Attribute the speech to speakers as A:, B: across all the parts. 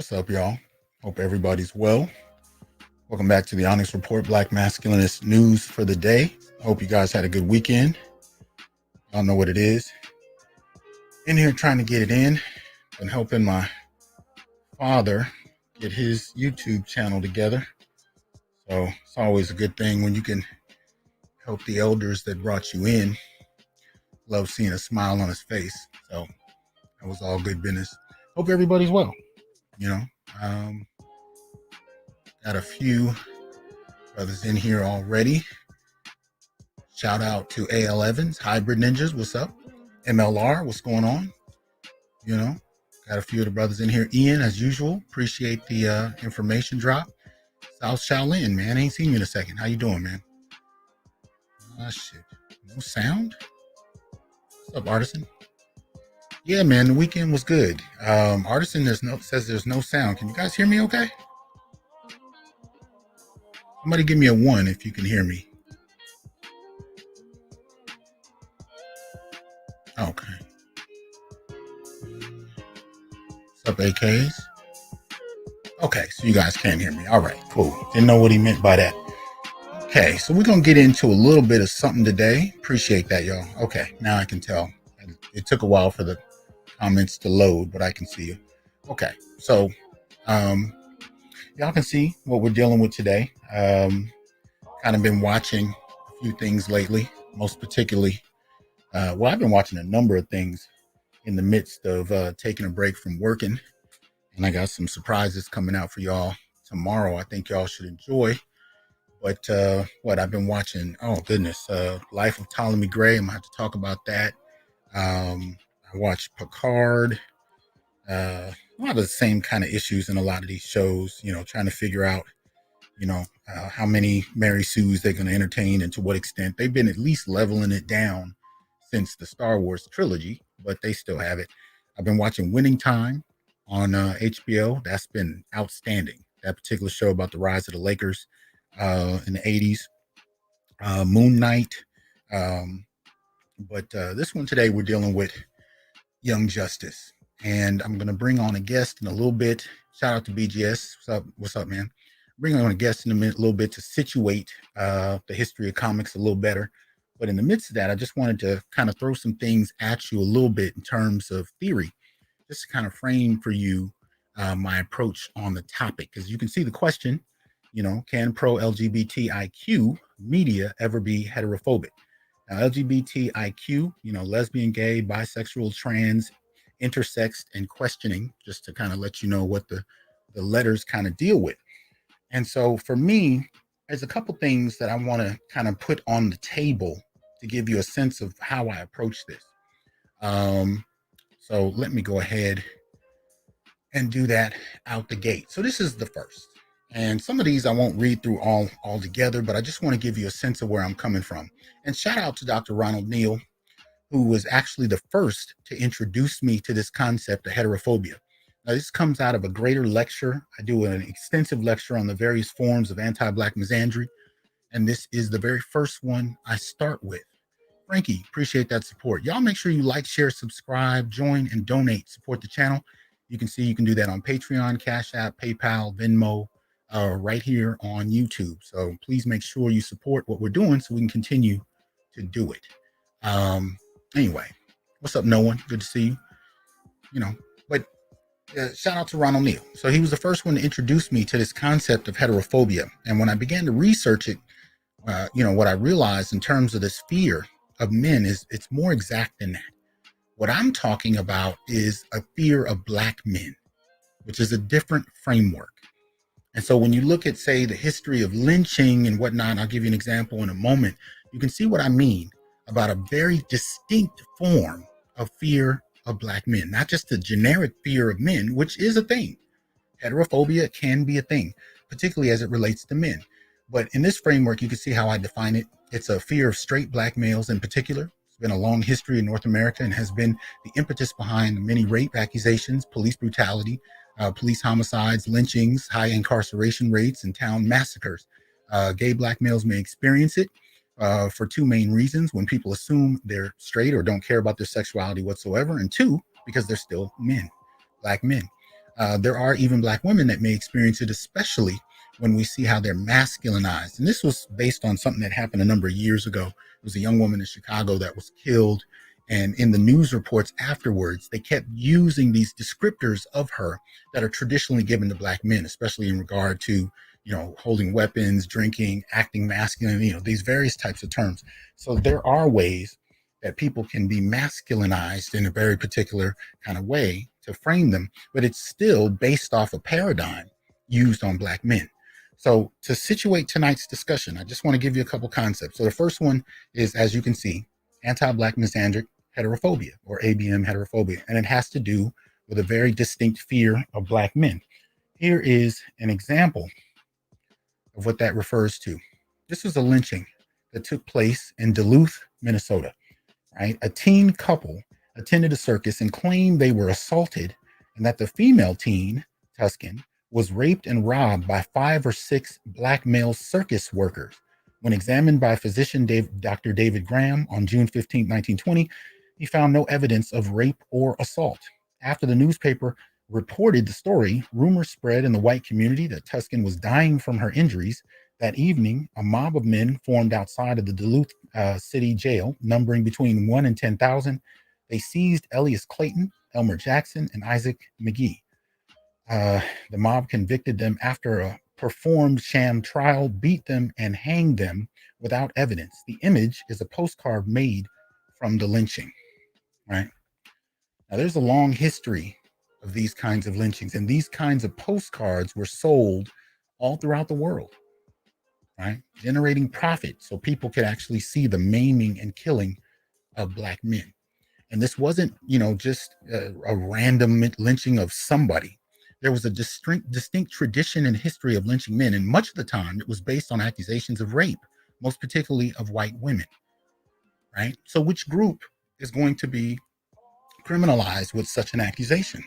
A: What's up, y'all? Hope everybody's well. Welcome back to the Onyx Report, Black Masculinist news for the day. Hope you guys had a good weekend. Y'all know what it is. In here trying to get it in. Been helping my father get his YouTube channel together. So it's always a good thing when you can help the elders that brought you in. Love seeing a smile on his face. So that was all good business. Hope everybody's well. Got a few brothers in here already. Shout out to AL Evans, Hybrid Ninjas, what's up? MLR, what's going on? Got a few of the brothers in here. Ian, as usual, appreciate the information drop. South Shaolin, man, ain't seen you in a second. How you doing, man? Shit, no sound? What's up, Artisan? Yeah, man, the weekend was good. Artisan says there's no sound. Can you guys hear me okay? Somebody give me a 1 if you can hear me. Okay. What's up, AKs? Okay, so you guys can't hear me. All right, cool. Didn't know what he meant by that. Okay, so we're going to get into a little bit of something today. Appreciate that, y'all. Okay, now I can tell. It took a while for the comments to load, but I can see you. Okay, so y'all can see what we're dealing with today. Kind of been watching a few things lately, most particularly. I've been watching a number of things in the midst of taking a break from working. And I got some surprises coming out for y'all tomorrow. I think y'all should enjoy. But I've been watching, oh goodness, Life of Ptolemy Gray. I'm gonna have to talk about that. I watched Picard. A lot of the same kind of issues in a lot of these shows, trying to figure out, how many Mary Sues they're going to entertain and to what extent. They've been at least leveling it down since the Star Wars trilogy, but they still have it. I've been watching Winning Time on HBO. That's been outstanding. That particular show about the rise of the Lakers in the 80s. Moon Knight. But this one today, we're dealing with Young Justice. And I'm going to bring on a guest in a little bit. Shout out to BGS. What's up, man? Bring on a guest in a little bit to situate the history of comics a little better. But in the midst of that, I just wanted to kind of throw some things at you a little bit in terms of theory, just to kind of frame for you my approach on the topic. Because you can see the question, can pro-LGBTIQ media ever be heterophobic? Now, LGBTIQ, lesbian, gay, bisexual, trans, intersexed, and questioning, just to kind of let you know what the letters kind of deal with. And so for me, there's a couple things that I want to kind of put on the table to give you a sense of how I approach this. So let me go ahead and do that out the gate. So this is the first. And some of these I won't read through all together, but I just want to give you a sense of where I'm coming from. And shout out to Dr. Ronald Neal, who was actually the first to introduce me to this concept of heterophobia. Now, this comes out of a greater lecture. I do an extensive lecture on the various forms of anti-Black misandry, and this is the very first one I start with. Frankie, appreciate that support. Y'all make sure you like, share, subscribe, join, and donate. Support the channel. You can see you can do that on Patreon, Cash App, PayPal, Venmo, right here on YouTube. So please make sure you support what we're doing so we can continue to do it. Anyway, what's up, no one? Good to see you. But shout out to Ronald Neal. So he was the first one to introduce me to this concept of heterophobia. And when I began to research it, what I realized in terms of this fear of men is it's more exact than that. What I'm talking about is a fear of Black men, which is a different framework. And so when you look at, say, the history of lynching and whatnot, I'll give you an example in a moment, you can see what I mean about a very distinct form of fear of Black men, not just the generic fear of men, which is a thing. Heterophobia can be a thing, particularly as it relates to men. But in this framework, you can see how I define it. It's a fear of straight Black males in particular. It's been a long history in North America and has been the impetus behind many rape accusations, police brutality, police homicides, lynchings, high incarceration rates, and town massacres. Gay Black males may experience it for two main reasons: when people assume they're straight or don't care about their sexuality whatsoever, and two, because they're still men, Black men. There are even Black women that may experience it, especially when we see how they're masculinized. And this was based on something that happened a number of years ago. It was a young woman in Chicago that was killed. And in the news reports afterwards, they kept using these descriptors of her that are traditionally given to Black men, especially in regard to, holding weapons, drinking, acting masculine, these various types of terms. So there are ways that people can be masculinized in a very particular kind of way to frame them, but it's still based off a paradigm used on Black men. So to situate tonight's discussion, I just want to give you a couple concepts. So the first one is, as you can see, anti-Black misandric heterophobia, or ABM heterophobia, and it has to do with a very distinct fear of Black men. Here is an example of what that refers to. This was a lynching that took place in Duluth, Minnesota. Right? A teen couple attended a circus and claimed they were assaulted, and that the female teen, Tuscan, was raped and robbed by 5 or 6 Black male circus workers. When examined by physician Dr. David Graham on June 15, 1920, he found no evidence of rape or assault. After the newspaper reported the story, rumors spread in the white community that Tuscan was dying from her injuries. That evening, a mob of men formed outside of the Duluth City Jail, numbering between 1 and 10,000. They seized Elias Clayton, Elmer Jackson, and Isaac McGee. The mob convicted them after a performed sham trial, beat them, and hanged them without evidence. The image is a postcard made from the lynching. Right? Now, there's a long history of these kinds of lynchings, and these kinds of postcards were sold all throughout the world. Right? Generating profit so people could actually see the maiming and killing of Black men. And this wasn't, just a random lynching of somebody. There was a distinct tradition and history of lynching men, and much of the time it was based on accusations of rape, most particularly of white women. Right? So which group is going to be criminalized with such an accusation?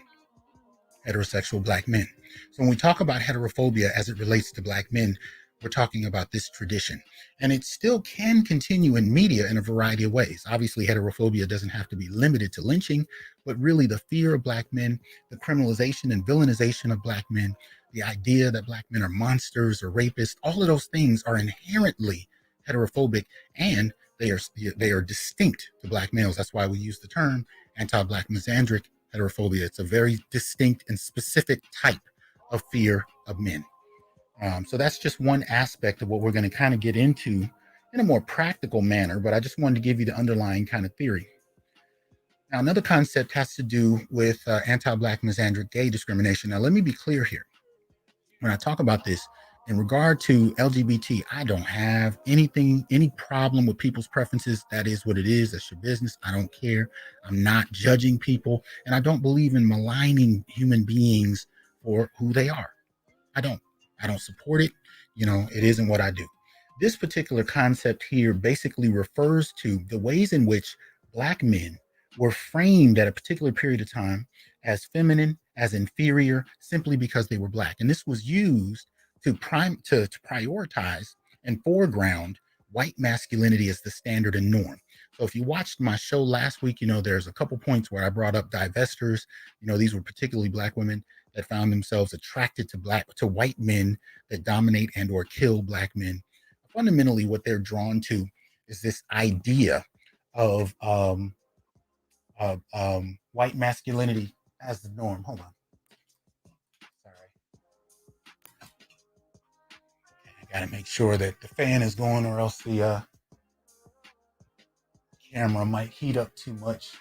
A: Heterosexual Black men. So when we talk about heterophobia as it relates to Black men, we're talking about this tradition. And it still can continue in media in a variety of ways. Obviously, heterophobia doesn't have to be limited to lynching, but really the fear of Black men, the criminalization and villainization of Black men, the idea that Black men are monsters or rapists, all of those things are inherently heterophobic, and they are distinct to Black males. That's why we use the term anti-Black misandric heterophobia. It's a very distinct and specific type of fear of men. So that's just one aspect of what we're going to kind of get into in a more practical manner, but I just wanted to give you the underlying kind of theory. Now, another concept has to do with anti-Black misandric gay discrimination. Now, let me be clear here. When I talk about this, in regard to LGBT, I don't have any problem with people's preferences. That is what it is. That's your business. I don't care. I'm not judging people, and I don't believe in maligning human beings for who they are. I don't support it. It isn't what I do. This particular concept here basically refers to the ways in which Black men were framed at a particular period of time as feminine, as inferior, simply because they were Black. And this was used to prioritize and foreground white masculinity as the standard and norm. So if you watched my show last week, there's a couple points where I brought up divestors. These were particularly Black women that found themselves attracted to white men that dominate and or kill Black men. Fundamentally, what they're drawn to is this idea of white masculinity as the norm. Hold on. Sorry. I got to make sure that the fan is going, or else the camera might heat up too much.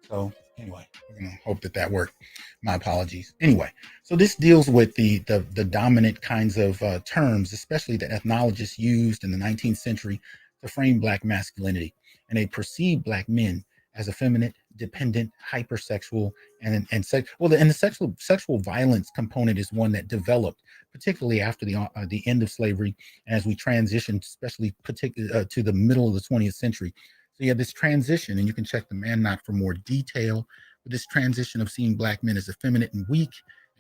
A: So anyway, we're going to hope that worked. My apologies. Anyway, so this deals with the dominant kinds of terms, especially that ethnologists used in the 19th century to frame Black masculinity. And they perceived Black men as effeminate, dependent, hypersexual, and the sexual violence component is one that developed, particularly after the end of slavery, and as we transitioned, especially to the middle of the 20th century. So you have this transition, and you can check the Man Knot for more detail, but this transition of seeing Black men as effeminate and weak,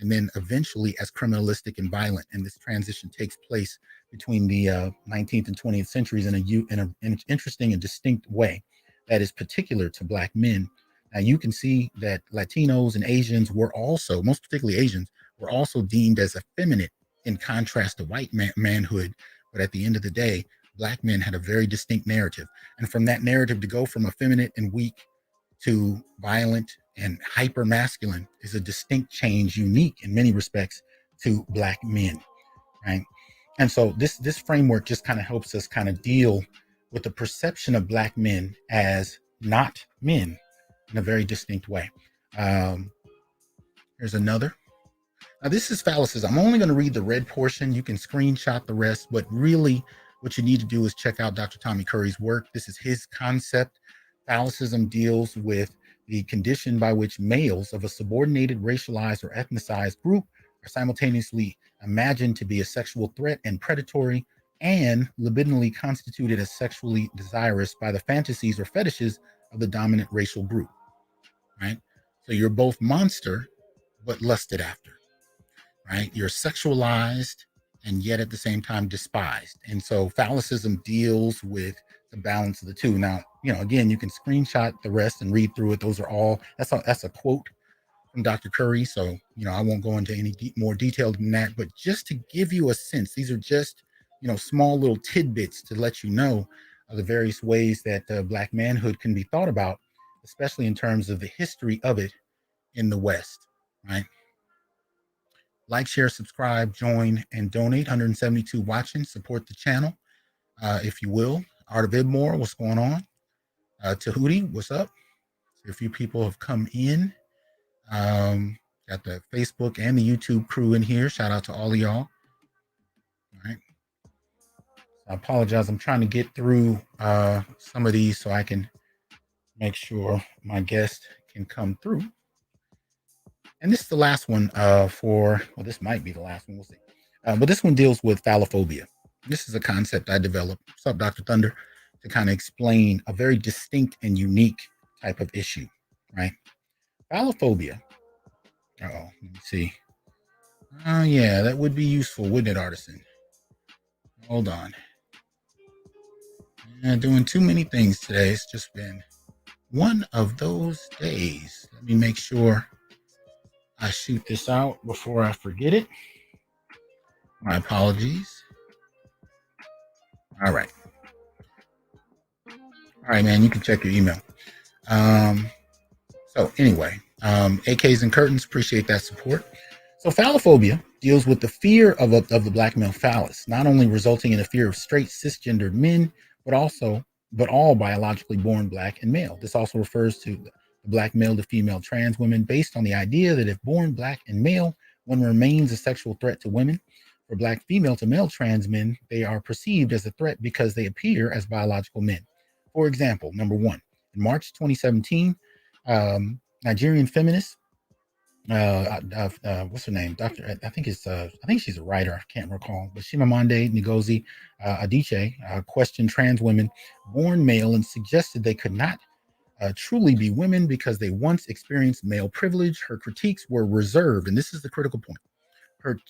A: and then eventually as criminalistic and violent. And this transition takes place between the 19th and 20th centuries in an interesting and distinct way that is particular to Black men. Now you can see that Latinos and Asians were also, most particularly Asians, were also deemed as effeminate in contrast to white manhood. But at the end of the day, Black men had a very distinct narrative. And from that narrative to go from effeminate and weak to violent and hyper masculine is a distinct change, unique in many respects to Black men, right? And so this framework just kind of helps us kind of deal with the perception of Black men as not men in a very distinct way. Here's another. Now, this is phallicism. I'm only going to read the red portion. You can screenshot the rest, but really what you need to do is check out Dr. Tommy Curry's work. This is his concept. Phallicism deals with the condition by which males of a subordinated, racialized, or ethnicized group are simultaneously imagined to be a sexual threat and predatory, and libidinally constituted as sexually desirous by the fantasies or fetishes of the dominant racial group, right? So you're both monster, but lusted after, right? You're sexualized and yet at the same time despised. And so phallicism deals with the balance of the two. Now, again, you can screenshot the rest and read through it. Those are all, that's a quote from Dr. Curry. So, I won't go into any more detail than that, but just to give you a sense, these are just, small little tidbits to let you know of the various ways that Black manhood can be thought about, especially in terms of the history of it in the West, right? Like, share, subscribe, join, and donate. 172 watching. Support the channel, if you will. Art of Ibmore, what's going on? Tahuti, what's up? So a few people have come in. Got the Facebook and the YouTube crew in here. Shout out to all of y'all. All right. I apologize. I'm trying to get through some of these so I can make sure my guest can come through. And this is the last one this might be the last one. We'll see. But this one deals with phallophobia. This is a concept I developed. What's up, Dr. Thunder? To kind of explain a very distinct and unique type of issue, right? Phallophobia. Let me see. Oh, yeah, that would be useful, wouldn't it, Artisan? Hold on. Doing too many things today. It's just been one of those days. Let me make sure I shoot this out before I forget it. My apologies. All right. All right, man, you can check your email. So anyway, AKs and curtains, appreciate that support. So phallophobia deals with the fear of the Black male phallus, not only resulting in a fear of straight cisgendered men, but all biologically born Black and male. This also refers to the Black male to female trans women, based on the idea that if born Black and male, one remains a sexual threat to women. For Black female to male trans men, they are perceived as a threat because they appear as biological men. For example, number one, in March 2017, Nigerian feminist, what's her name? I think she's a writer. I can't recall, but Chimamanda Ngozi Adichie questioned trans women born male and suggested they could not truly be women because they once experienced male privilege. Her critiques were reserved, and this is the critical point.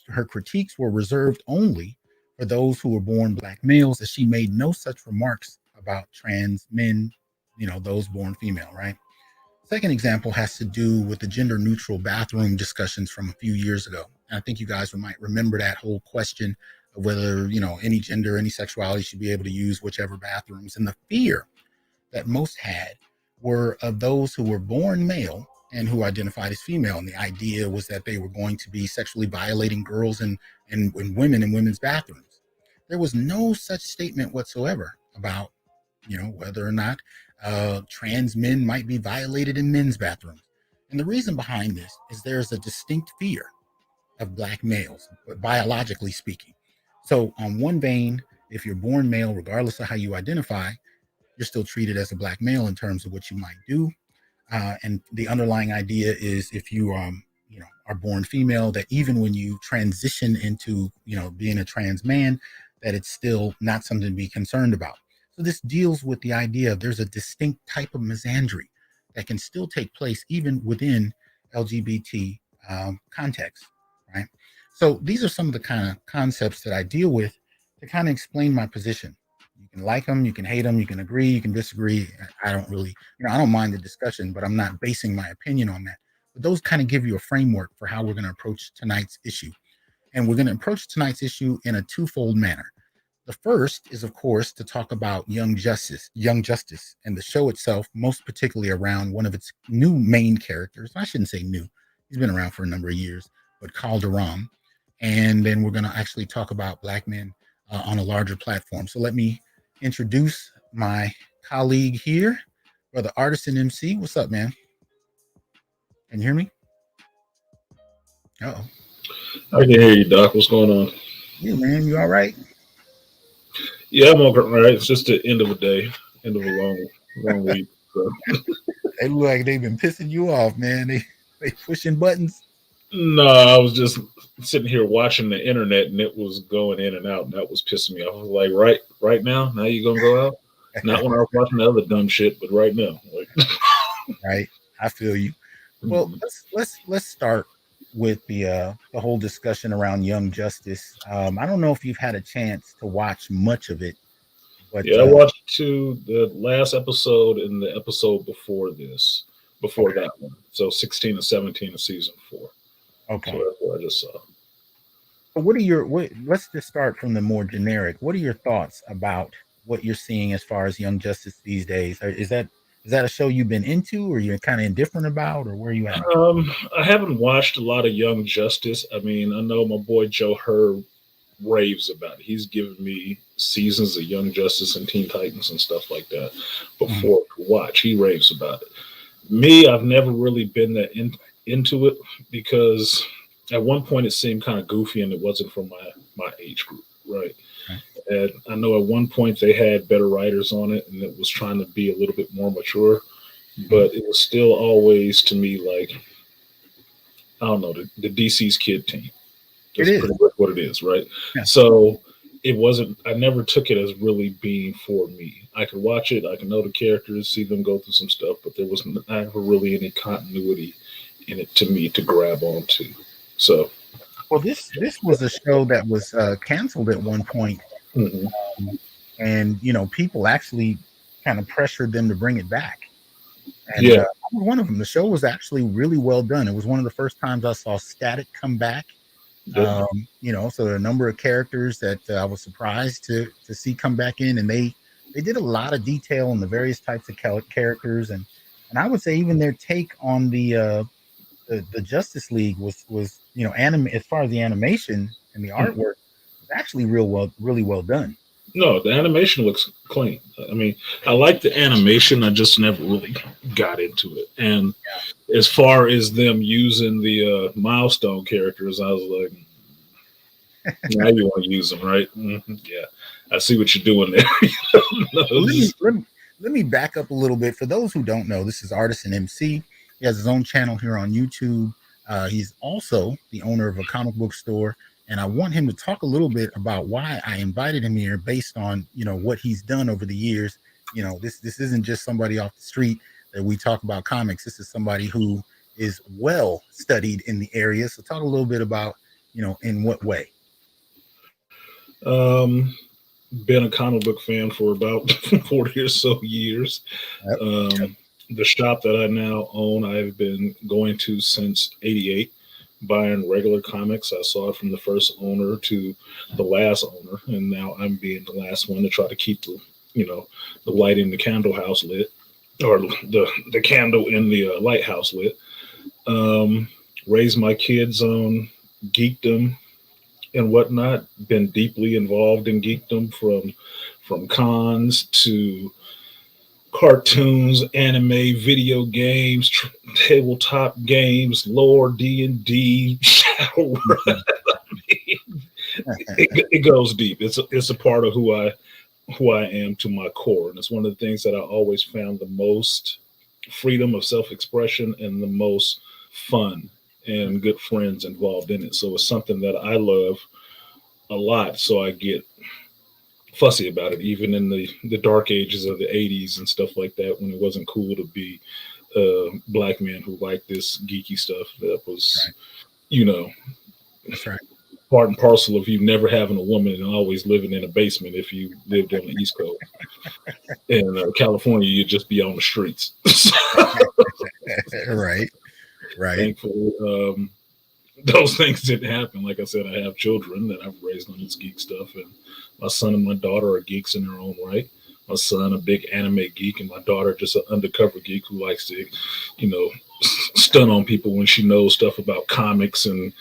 A: Her critiques were reserved only for those who were born Black males, as she made no such remarks about trans men, those born female, right? Second example has to do with the gender neutral bathroom discussions from a few years ago. And I think you guys might remember that whole question of whether, any gender, any sexuality should be able to use whichever bathrooms. And the fear that most had were of those who were born male and who identified as female. And the idea was that they were going to be sexually violating girls and women in women's bathrooms. There was no such statement whatsoever about, whether or not trans men might be violated in men's bathrooms. And the reason behind this is there's a distinct fear of Black males, biologically speaking. So on one vein, if you're born male, regardless of how you identify, you're still treated as a Black male in terms of what you might do. And the underlying idea is if you are born female, that even when you transition into, being a trans man, that it's still not something to be concerned about. So this deals with the idea of there's a distinct type of misandry that can still take place even within LGBT context, right? So these are some of the kind of concepts that I deal with to kind of explain my position. You can like them, you can hate them, you can agree, you can disagree. I don't really, I don't mind the discussion, but I'm not basing my opinion on that. But those kind of give you a framework for how we're going to approach tonight's issue. And we're going to approach tonight's issue in a twofold manner. The first is, of course, to talk about Young Justice, and the show itself, most particularly around one of its new main characters. I shouldn't say new; he's been around for a number of years, but Calderon. And then we're going to actually talk about Black men on a larger platform. So let me introduce my colleague here, Brother Artisan MC. What's up, man? Can you hear me? Uh-oh.
B: I can hear you, Doc. What's going on?
A: Yeah, man, you all right?
B: Yeah, I'm all right. It's just the end of a day, end of a long week. So.
A: They look like they've been pissing you off, man. They pushing buttons.
B: No, I was just sitting here watching the internet, and it was going in and out, and that was pissing me off. I was like, right now you gonna go out? Not when I was watching the other dumb shit, but right now. Like.
A: Right, I feel you. Well, let's start with the whole discussion around Young Justice. I don't know if you've had a chance to watch much of it, but
B: yeah, I watched the last episode and the episode before that one. So 16 and 17 of season 4.
A: Okay,
B: so that's what I just saw.
A: Let's just start from the more generic. What are your thoughts about what you're seeing as far as Young Justice these days? Is that a show you've been into, or you're kind of indifferent about, or where are you at?
B: I haven't watched a lot of Young Justice. I mean, I know my boy Joe Herb raves about it. He's given me seasons of Young Justice and Teen Titans and stuff like that before to watch. He raves about it. Me, I've never really been that into it because at one point it seemed kind of goofy and it wasn't from my age group, right? And I know at one point they had better writers on it and it was trying to be a little bit more mature, but it was still always to me like, I don't know, the DC's kid team. That's pretty much what it is, right? Yeah. So it wasn't, I never took it as really being for me. I could watch it, I could know the characters, see them go through some stuff, but there was never really any continuity in it to me to grab onto. So,
A: well, this was a show that was canceled at one point. And people actually kind of pressured them to bring it back. And I was one of them. The show was actually really well done. It was one of the first times I saw static come back. So there are a number of characters that I was surprised to see come back in, and they did a lot of detail on the various types of characters, and I would say even their take on the Justice League was as far as the animation and the artwork was actually really well done.
B: No, the animation looks clean. I mean, I like the animation. I just never really got into it. And as far as them using the milestone characters, I was like, now you want to use them, right? Yeah, I see what you're doing there.
A: Let me back up a little bit. For those who don't know, this is Artisan MC. He has his own channel here on YouTube. He's also the owner of a comic book store. And I want him to talk a little bit about why I invited him here based on, what he's done over the years. This isn't just somebody off the street that we talk about comics. This is somebody who is well studied in the area. So talk a little bit about, in what way.
B: Been a comic book fan for about 40 or so years. The shop that I now own, I've been going to since '88. Buying regular comics. I saw it from the first owner to the last owner, and now I'm being the last one to try to keep the light in the candle house lit, or the candle in the lighthouse lit. Raised my kids on geekdom and whatnot. Been deeply involved in geekdom from cons to cartoons, anime, video games, tabletop games, lore, D&D, Shadowrun. It goes deep. It's a part of who I am to my core, and it's one of the things that I always found the most freedom of self-expression and the most fun and good friends involved in it. So it's something that I love a lot. So I get fussy about it, even in the dark ages of the 80s and stuff like that, when it wasn't cool to be a black man who liked this geeky stuff. That was,
A: that's right.
B: Part and parcel of you never having a woman and always living in a basement if you lived on the East Coast. In California, you'd just be on the streets.
A: Right. Right.
B: Thankfully, those things didn't happen. Like I said, I have children that I've raised on this geek stuff, and my son and my daughter are geeks in their own right. My son, a big anime geek, and my daughter, just an undercover geek who likes to, you know, stun on people when she knows stuff about comics and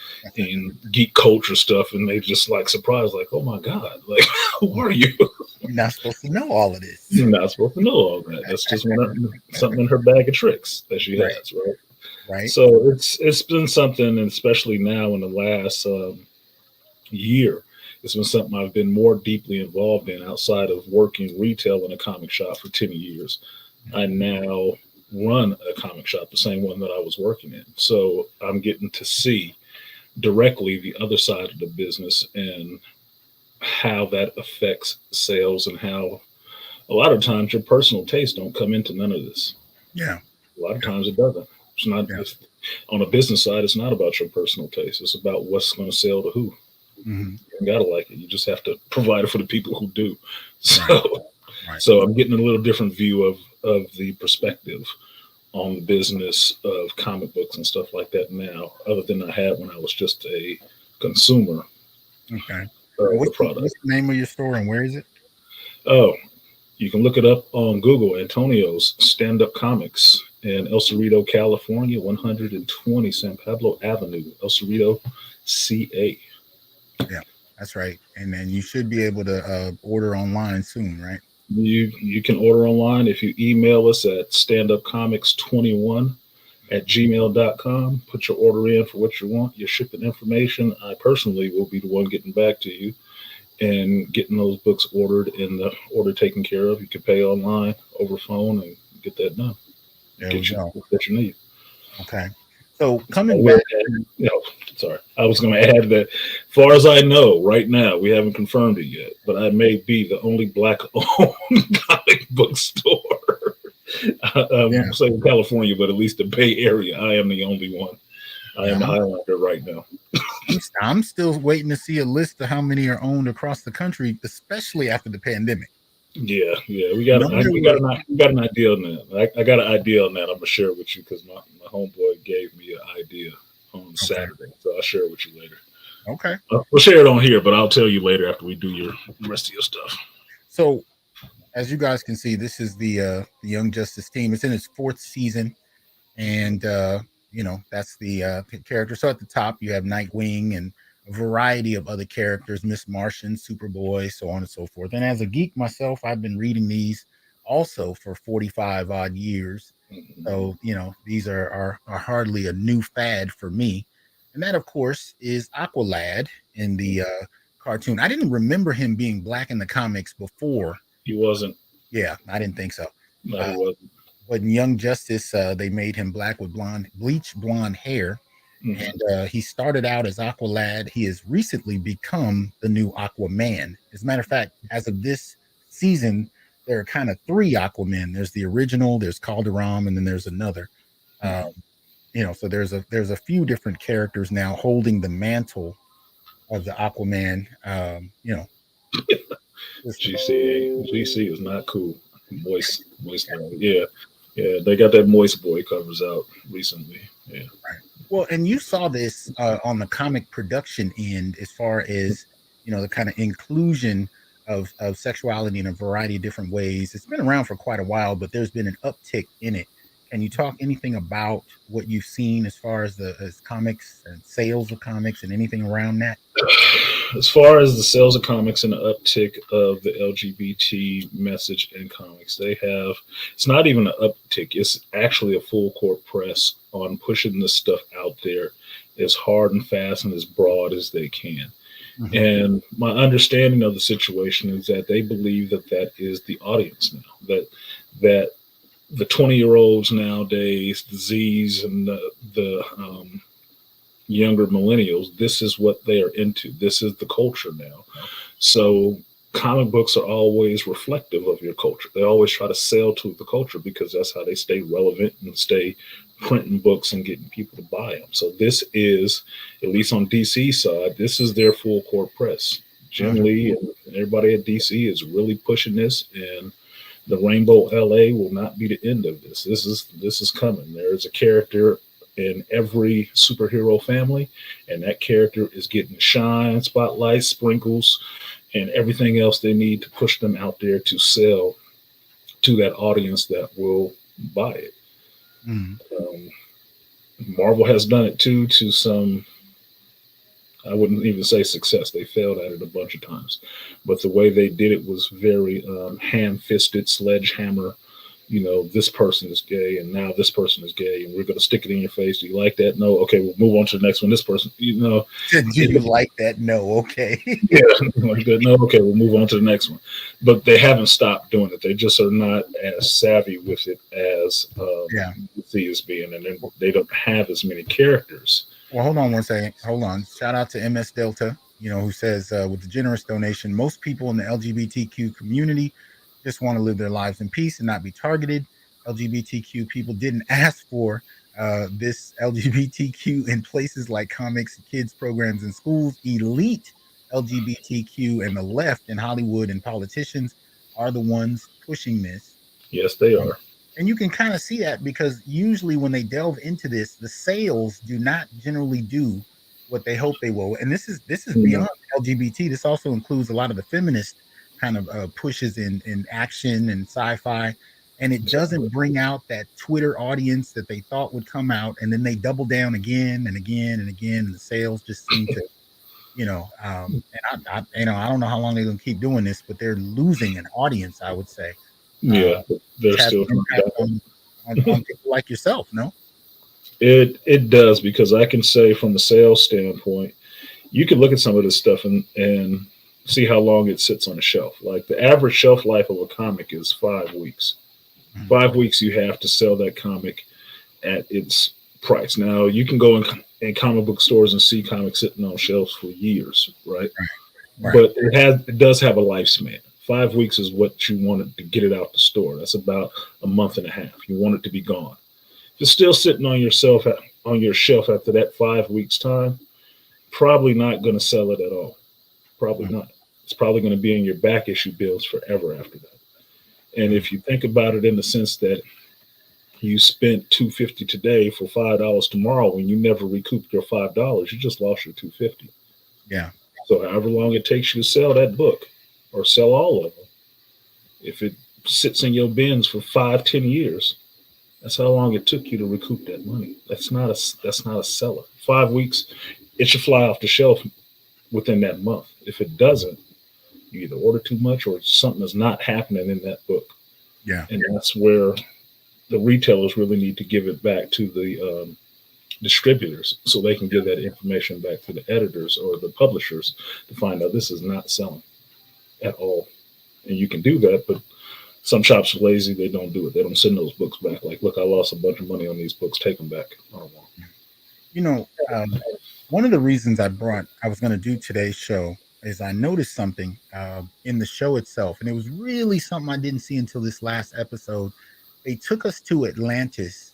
B: geek culture stuff, and they just like surprised, like, oh my god, like, who are you?
A: You're not supposed to know all of this.
B: You're not supposed to know all that. That's just something in her bag of tricks that she has, right?
A: Right.
B: So it's been something, and especially now in the last year, it's been something I've been more deeply involved in outside of working retail in a comic shop for 10 years. I now run a comic shop, the same one that I was working in. So I'm getting to see directly the other side of the business and how that affects sales, and how a lot of times your personal taste don't come into none of this.
A: Yeah.
B: A lot of times it doesn't. It's not on a business side. It's not about your personal taste. It's about what's going to sell to who.
A: Mm-hmm.
B: You gotta like it. You just have to provide it for the people who do. So, so I'm getting a little different view of the perspective on the business of comic books and stuff like that now, other than I had when I was just a consumer.
A: Okay.
B: What's
A: the name of your store and where is it?
B: Oh, you can look it up on Google. Antonio's Stand-Up Comics in El Cerrito, California, 120 San Pablo Avenue, El Cerrito, CA.
A: Yeah, that's right. And then you should be able to order online soon, right?
B: You can order online if you email us at standupcomics21@gmail.com. Put your order in for what you want, your shipping information. I personally will be the one getting back to you and getting those books ordered and the order taken care of. You can pay online, over phone, and get that done. Get you what you need.
A: Okay. So coming back,
B: sorry, I was going to add that, as far as I know, right now we haven't confirmed it yet, but I may be the only Black-owned comic book store. I'm saying California, but at least the Bay Area, I am the only one. I am the Highlander right now.
A: I'm still waiting to see a list of how many are owned across the country, especially after the pandemic.
B: Yeah, we got an idea on that. I got an idea on that. I'm gonna share it with you because my homeboy gave me an idea on Saturday, so I'll share it with you later.
A: Okay,
B: we'll share it on here, but I'll tell you later after we do the rest of your stuff.
A: So, as you guys can see, this is the Young Justice team. It's in its 4th season, and that's the character. So at the top you have Nightwing and a variety of other characters, Miss Martian, Superboy, so on and so forth. And as a geek myself, I've been reading these also for 45 odd years. So, these are hardly a new fad for me. And that, of course, is Aqualad in the cartoon. I didn't remember him being black in the comics before.
B: He wasn't.
A: Yeah, I didn't think so.
B: No, he wasn't.
A: But in Young Justice, they made him black with bleach blonde hair. And he started out as Aqualad. He has recently become the new Aquaman. As a matter of fact, as of this season, there are kind of 3 Aquamen. There's the original, there's Calderon, and then there's another. So there's a few different characters now holding the mantle of the Aquaman.
B: GC is not cool. Moist. Yeah, they got that Moist Boy covers out recently. Yeah.
A: Right. Well, and you saw this on the comic production end, as far as the kind of inclusion of sexuality in a variety of different ways. It's been around for quite a while, but there's been an uptick in it. Can you talk anything about what you've seen as far as as comics and sales of comics and anything around that?
B: As far as the sales of comics and the uptick of the LGBT message in comics, it's not even an uptick. It's actually a full court press on pushing this stuff out there as hard and fast and as broad as they can. And my understanding of the situation is that they believe that is the audience now, that the 20-year-olds nowadays, the Zs and the younger millennials, this is what they are into. This is the culture now. So comic books are always reflective of your culture. They always try to sell to the culture because that's how they stay relevant and stay printing books and getting people to buy them. So this is, at least on DC side, this is their full court press. Jim Lee and everybody at DC is really pushing this, and the Rainbow LA will not be the end of this. This is coming. There is a character in every superhero family, and that character is getting shine, spotlight, sprinkles, and everything else they need to push them out there to sell to that audience that will buy it.
A: Mm.
B: Um, Marvel has done it too, to some, I wouldn't even say success. They failed at it a bunch of times, but the way they did it was very ham-fisted, sledgehammer. This person is gay, and now this person is gay, and we're going to stick it in your face. Do you like that? No. Okay, we'll move on to the next one. This person,
A: Do you like that? No. Okay.
B: yeah, like that. No. Okay, we'll move on to the next one. But they haven't stopped doing it. They just are not as savvy with it as DC is being, and they don't have as many characters.
A: Well, hold on one second. Hold on. Shout out to MS Delta, who says, with the generous donation, most people in the LGBTQ community just want to live their lives in peace and not be targeted. LGBTQ people didn't ask for this LGBTQ in places like comics, kids programs, and schools. Elite LGBTQ and the left in Hollywood and politicians are the ones pushing this.
B: Yes, they are.
A: And you can kind of see that because usually when they delve into this, the sales do not generally do what they hope they will. And this is beyond LGBT. This also includes a lot of the feminist kind of pushes in action and sci-fi. And it doesn't bring out that Twitter audience that they thought would come out. And then they double down again and again and again. And the sales just seem to, and I don't know how long they're going to keep doing this, but they're losing an audience, I would say.
B: Yeah, they're still
A: on people like yourself, no?
B: It does, because I can say from a sales standpoint, you can look at some of this stuff and see how long it sits on a shelf. Like the average shelf life of a comic is 5 weeks. 5 weeks you have to sell that comic at its price. Now you can go in comic book stores and see comics sitting on shelves for years, right? But it does have a lifespan. 5 weeks is what you wanted to get it out the store. That's about a month and a half. You want it to be gone. If it's still sitting on your shelf after that 5 weeks time, probably not going to sell it at all. Probably not. It's probably going to be in your back issue bills forever after that. And if you think about it in the sense that you spent $2.50 today for $5 tomorrow, when you never recouped your $5, you just lost your $2.50.
A: Yeah.
B: So however long it takes you to sell that book, or sell all of them, if it sits in your bins for 5-10 years, that's how long it took you to recoup that money. That's not a seller. 5 weeks, it should fly off the shelf within that month. If it doesn't, you either order too much or something is not happening in that book.
A: Yeah.
B: And that's where the retailers really need to give it back to the distributors, so they can give that information back to the editors or the publishers to find out this is not selling at all. And you can do that, but some shops are lazy. They don't do it. They don't send those books back. Like, look, I lost a bunch of money on these books. Take them back. I don't want them.
A: One of the reasons I was going to do today's show is I noticed something in the show itself, and it was really something I didn't see until this last episode. They took us to Atlantis,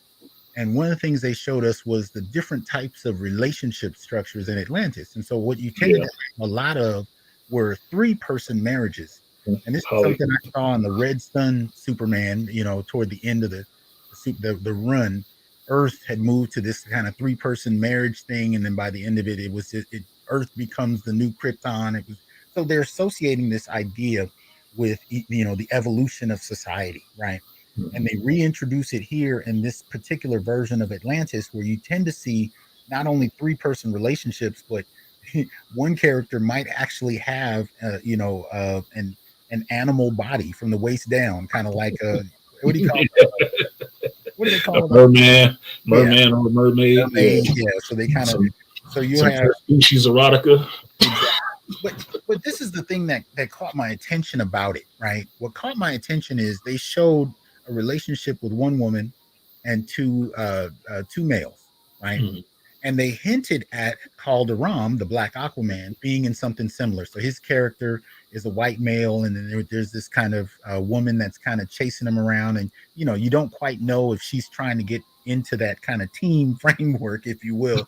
A: and one of the things they showed us was the different types of relationship structures in Atlantis. And so what you tended to have a lot of were 3-person marriages. And this is something I saw in the Red Sun Superman, toward the end of the run. Earth had moved to this kind of 3-person marriage thing, and then by the end of it, Earth becomes the new Krypton. So they're associating this idea with the evolution of society, right? And they reintroduce it here in this particular version of Atlantis, where you tend to see not only 3-person relationships, but one character might actually have an animal body from the waist down, kind of like what do you call it? What do they call it?
B: Merman or a mermaid.
A: Yeah. So they kind of you have
B: species erotica.
A: But this is the thing that caught my attention about it, right? What caught my attention is they showed a relationship with one woman and two males, right? Mm-hmm. And they hinted at Calderon, the Black Aquaman, being in something similar. So his character is a white male, and then there's this kind of woman that's kind of chasing him around, and you don't quite know if she's trying to get into that kind of team framework, if you will.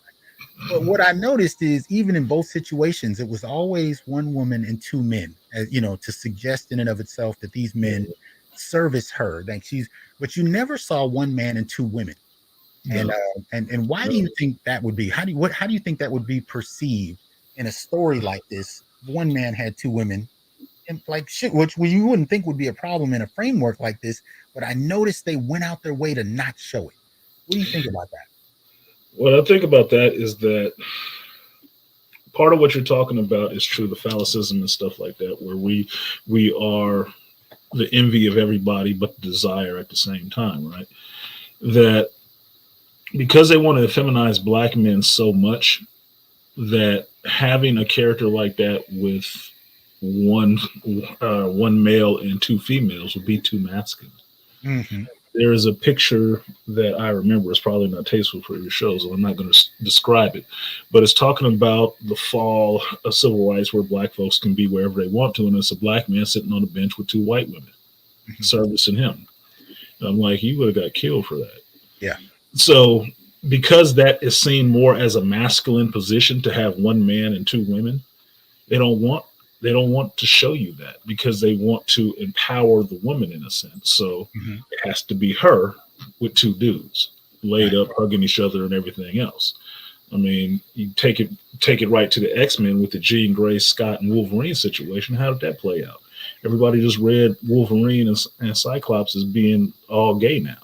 A: But what I noticed is, even in both situations, it was always one woman and 2 men, to suggest in and of itself that these men service her. But you never saw one man and 2 women. And
B: No.
A: and why do you think that would be? How do you think that would be perceived in a story like this? One man had two women, and like shit, which you wouldn't think would be a problem in a framework like this. But I noticed they went out their way to not show it. What do you think about that?
B: What I think about that is that part of what you're talking about is true, the phallicism and stuff like that, where we are the envy of everybody but the desire at the same time, right? That because they want to feminize black men so much, that having a character like that with one male and two females would be too masculine.
A: Mm-hmm.
B: There is a picture that I remember. It's probably not tasteful for your show, so I'm not going to describe it. But it's talking about the fall of civil rights, where black folks can be wherever they want to, and it's a black man sitting on a bench with two white women servicing him. And I'm like, he would have got killed for that.
A: Yeah.
B: So because that is seen more as a masculine position to have one man and two women, they don't want to show you that, because they want to empower the woman in a sense. So it has to be her with two dudes laid up, hugging each other and everything else. I mean, you take it right to the X-Men with the Jean Grey, Scott, and Wolverine situation. How did that play out? Everybody just read Wolverine and Cyclops as being all gay now,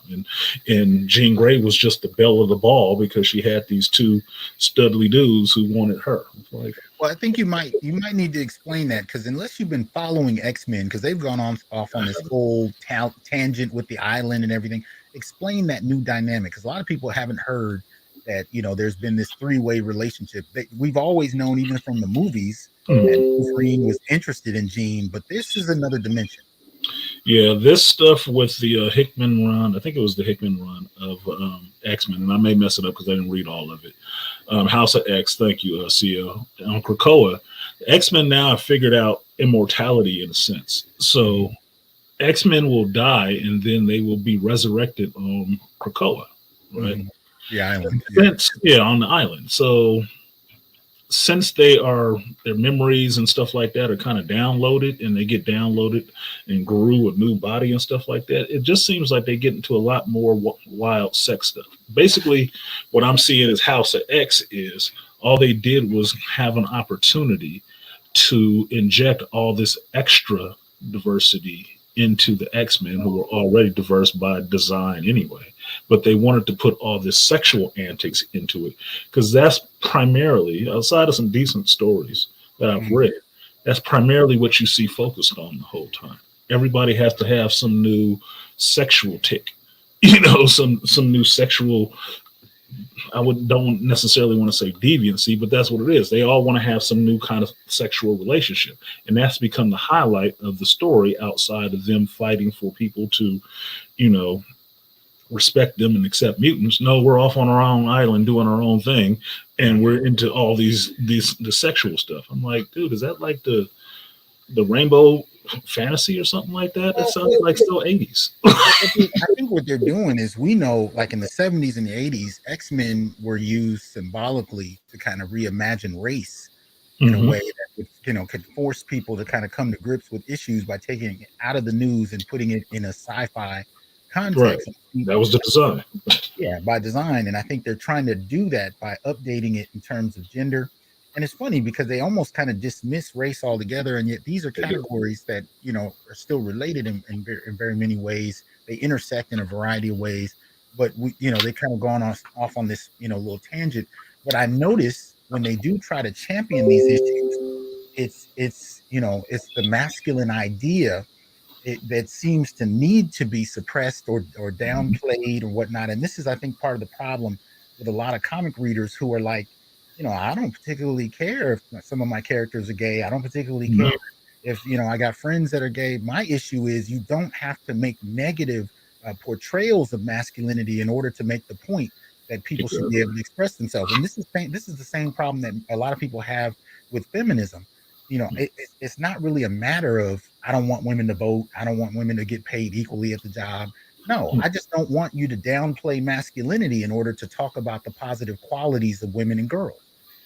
B: and Jean Grey was just the belle of the ball because she had these two studly dudes who wanted her. Like,
A: well, I think you might need to explain that, because unless you've been following X-Men, because they've gone off on this whole tangent with the island and everything. Explain that new dynamic, because a lot of people haven't heard that, you know, there's been this three-way relationship that we've always known, even from the movies, that Wolverine was interested in Jean, but this is another dimension.
B: Yeah, this stuff with the Hickman run, I think it was the Hickman run of X-Men, and I may mess it up because I didn't read all of it. House of X, thank you, CEO. On Krakoa, X-Men now have figured out immortality in a sense. So X-Men will die, and then they will be resurrected on Krakoa, right?
A: Yeah, island.
B: On the island. So since their memories and stuff like that are kind of downloaded, and they get downloaded and grew a new body and stuff like that, it just seems like they get into a lot more wild sex stuff. Basically, what I'm seeing is House of X is all they did was have an opportunity to inject all this extra diversity into the X-Men, who were already diverse by design anyway. But they wanted to put all this sexual antics into it, because that's primarily, outside of some decent stories that I've read, that's primarily what you see focused on the whole time. Everybody has to have some new sexual tick, you know, some new sexual, don't necessarily want to say deviancy, but that's what it is. They all want to have some new kind of sexual relationship, and that's become the highlight of the story, outside of them fighting for people to, you know, respect them and accept mutants. No, we're off on our own island doing our own thing, and we're into all the sexual stuff. I'm like, dude, is that like the rainbow fantasy or something like that? That sounds like still 80s.
A: I think what they're doing is, we know, like in the 70s and the 80s, X-Men were used symbolically to kind of reimagine race in a way that would, you know, could force people to kind of come to grips with issues by taking it out of the news and putting it in a sci-fi context.
B: Right. That was the design.
A: Yeah, by design. And I think they're trying to do that by updating it in terms of gender. And it's funny because they almost kind of dismiss race altogether, and yet these are categories that, you know, are still related in very many ways. They intersect in a variety of ways, but we, you know, they kind of gone off on this, you know, little tangent. But I notice when they do try to champion these issues, it's you know, it's the masculine idea that seems to need to be suppressed or downplayed or whatnot. And this is, I think, part of the problem with a lot of comic readers who are like, you know, I don't particularly care if some of my characters are gay. I don't particularly care if, you know, I got friends that are gay. My issue is you don't have to make negative portrayals of masculinity in order to make the point that people should be able to express themselves. And this is the same problem that a lot of people have with feminism. You know, it's not really a matter of, I don't want women to vote. I don't want women to get paid equally at the job. No, I just don't want you to downplay masculinity in order to talk about the positive qualities of women and girls.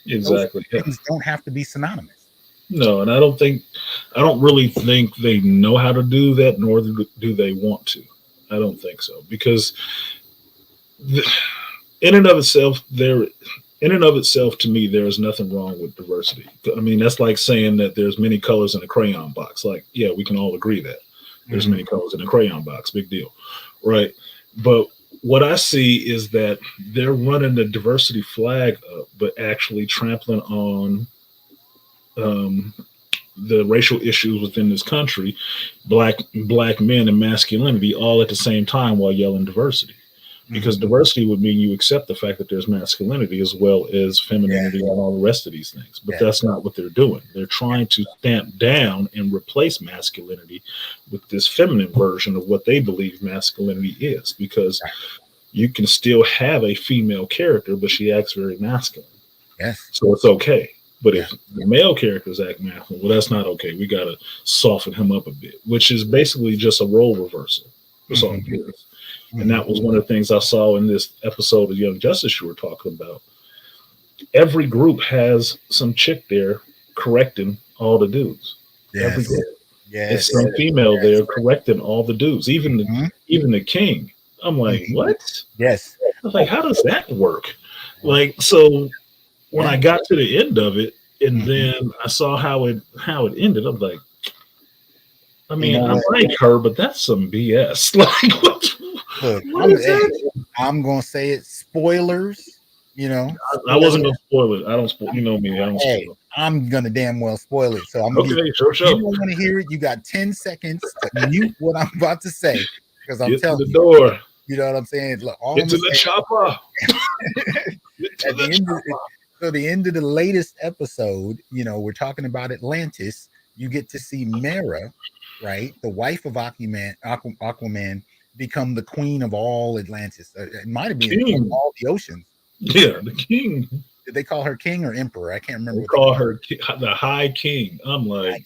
B: Exactly.
A: Those things don't have to be synonymous.
B: No, and I don't really think they know how to do that, nor do they want to. I don't think so, because in and of itself, to me, there is nothing wrong with diversity. I mean, that's like saying that there's many colors in a crayon box. Like, yeah, we can all agree that there's many colors in a crayon box. Big deal, right? But what I see is that they're running the diversity flag up, but actually trampling on the racial issues within this country, black men and masculinity, all at the same time while yelling diversity. Because diversity would mean you accept the fact that there's masculinity as well as femininity and all the rest of these things. But that's not what they're doing. They're trying to stamp down and replace masculinity with this feminine version of what they believe masculinity is. Because you can still have a female character, but she acts very masculine.
A: Yes.
B: So it's okay. But if the male characters act masculine, well, that's not okay. We got to soften him up a bit, which is basically just a role reversal. That's all it is. And that was one of the things I saw in this episode of Young Justice you were talking about. Every group has some chick there correcting all the dudes.
A: Yes.
B: Every group.
A: Yes.
B: It's some female there correcting all the dudes, even the king. I'm like, what?
A: Yes.
B: I was like, how does that work? Like, so when I got to the end of it, and then I saw how it ended, I'm like, I mean, I like her, but that's some BS. Like,
A: Look, I'm gonna say it. Spoilers, you know.
B: I wasn't gonna spoil it. I don't spoil. You know me. I don't spoil it.
A: I'm gonna damn well spoil it. So I'm
B: okay. Sure.
A: You don't want to hear it. You got 10 seconds to mute what I'm about to say because I'm telling you.
B: Get to the door.
A: You know what I'm saying? Look,
B: get to the chopper.
A: At the end of the latest episode, you know, we're talking about Atlantis. You get to see Mera, right, the wife of Aquaman, become the queen of all Atlantis. It might have been all the oceans.
B: Yeah, the king.
A: Did they call her king or emperor? I can't remember.
B: They call her the High King. I'm like,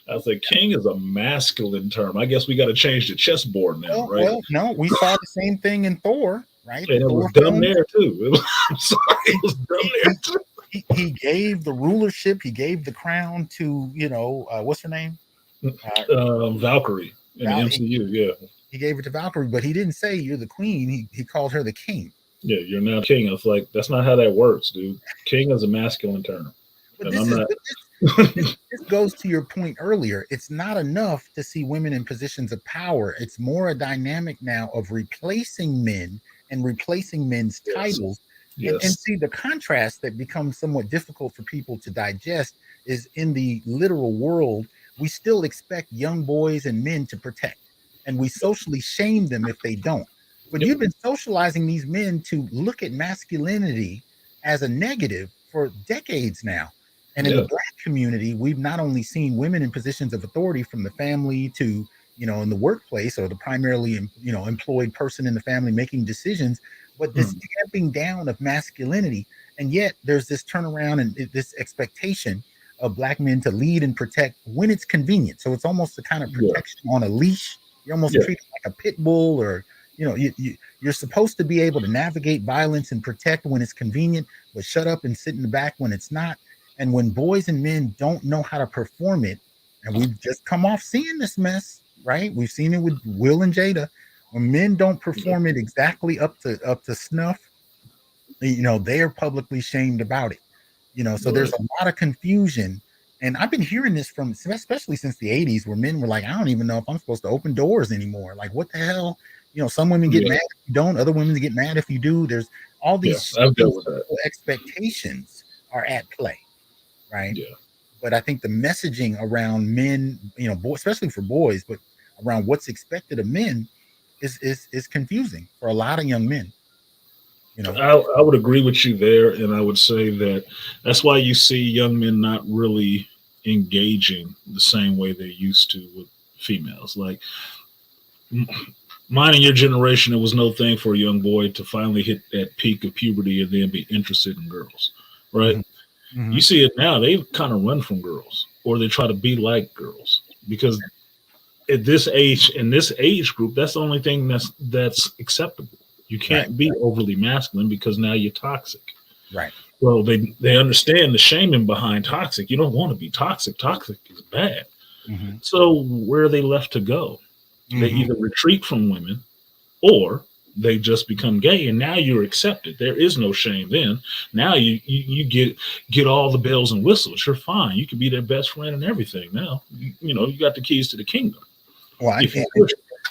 B: I was like, king is a masculine term. I guess we got to change the chessboard now, right?
A: Well, no, we saw the same thing in Thor, right?
B: And it was dumb there too. I'm sorry, it was dumb there too.
A: He gave the rulership. He gave the crown to, you know, what's her name?
B: Valkyrie in the MCU. Yeah.
A: He gave it to Valkyrie, but he didn't say you're the queen. He called her the king.
B: Yeah, you're now king. I was like, that's not how that works, dude. King is a masculine term.
A: But this goes to your point earlier. It's not enough to see women in positions of power. It's more a dynamic now of replacing men and replacing men's titles. And see, the contrast that becomes somewhat difficult for people to digest is in the literal world, we still expect young boys and men to protect. And we socially shame them if they don't. But you've been socializing these men to look at masculinity as a negative for decades now. And in the Black community, we've not only seen women in positions of authority from the family to, you know, in the workplace or the primarily, you know, employed person in the family making decisions, but this stamping down of masculinity. And yet there's this turnaround and this expectation of Black men to lead and protect when it's convenient. So it's almost a kind of protection on a leash. You're almost treated like a pit bull, or, you know, you're supposed to be able to navigate violence and protect when it's convenient, but shut up and sit in the back when it's not. And when boys and men don't know how to perform it, and we've just come off seeing this mess, right? We've seen it with Will and Jada. When men don't perform it exactly up to snuff, you know, they're publicly shamed about it. You know, so there's a lot of confusion. And I've been hearing this from, especially since the 80s, where men were like, I don't even know if I'm supposed to open doors anymore. Like, what the hell? You know, some women get mad if you don't. Other women get mad if you do. There's all these expectations are at play, right? Yeah. But I think the messaging around men, you know, especially for boys, but around what's expected of men is confusing for a lot of young men. You know,
B: I would agree with you there, and I would say that that's why you see young men not really engaging the same way they used to with females. Like mine and your generation, it was no thing for a young boy to finally hit that peak of puberty and then be interested in girls, right? Mm-hmm. You see it now; they kind of run from girls, or they try to be like girls, because at this age, in this age group, that's the only thing that's acceptable. You can't be overly masculine because now you're toxic. Right. Well, they understand the shaming behind toxic. You don't want to be toxic. Toxic is bad. So where are they left to go? They either retreat from women, or they just become gay, and now you're accepted. There is no shame then. Now you get all the bells and whistles. You're fine. You can be their best friend and everything. Now you got the keys to the kingdom.
A: Well, I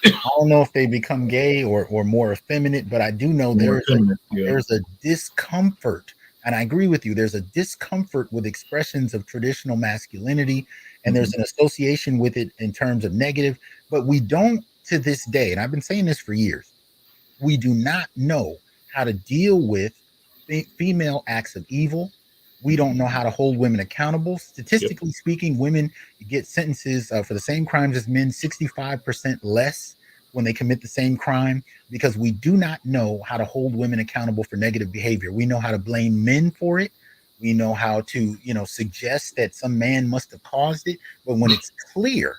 A: don't know if they become gay or more effeminate, but I do know there's a discomfort, and I agree with you. There's a discomfort with expressions of traditional masculinity, and there's an association with it in terms of negative. But we don't, to this day, and I've been saying this for years, we do not know how to deal with female acts of evil. We don't know how to hold women accountable. Statistically speaking, women get sentences for the same crimes as men 65% less when they commit the same crime, because we do not know how to hold women accountable for negative behavior. We know how to blame men for it. We know how to, suggest that some man must have caused it. But when it's clear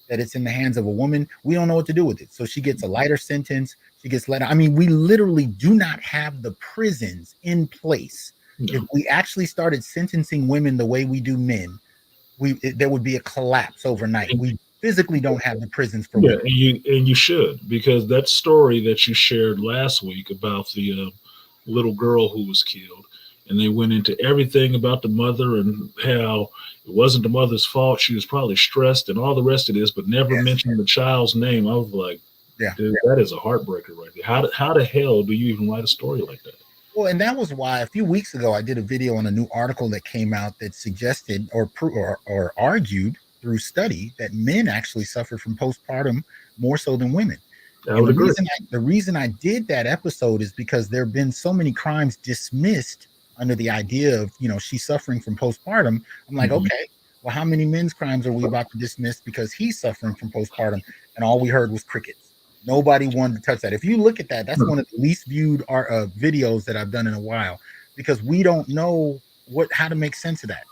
A: that it's in the hands of a woman, we don't know what to do with it. So she gets a lighter sentence. She gets let out. I mean, we literally do not have the prisons in place. No. If we actually started sentencing women the way we do men, there would be a collapse overnight. We physically don't have the prisons for women.
B: And you should, because that story that you shared last week about the little girl who was killed, and they went into everything about the mother and how it wasn't the mother's fault. She was probably stressed and all the rest of this, but never mentioned the child's name. I was like, dude, that is a heartbreaker right there. How the hell do you even write a story like that?
A: Well, and that was why a few weeks ago I did a video on a new article that came out that suggested or argued through study that men actually suffer from postpartum more so than women. The reason I did that episode is because there have been so many crimes dismissed under the idea of, she's suffering from postpartum. I'm like, okay, well, how many men's crimes are we about to dismiss because he's suffering from postpartum? And all we heard was crickets. Nobody wanted to touch that. If you look at that, that's one of the least viewed videos that I've done in a while, because we don't know how to make sense of that.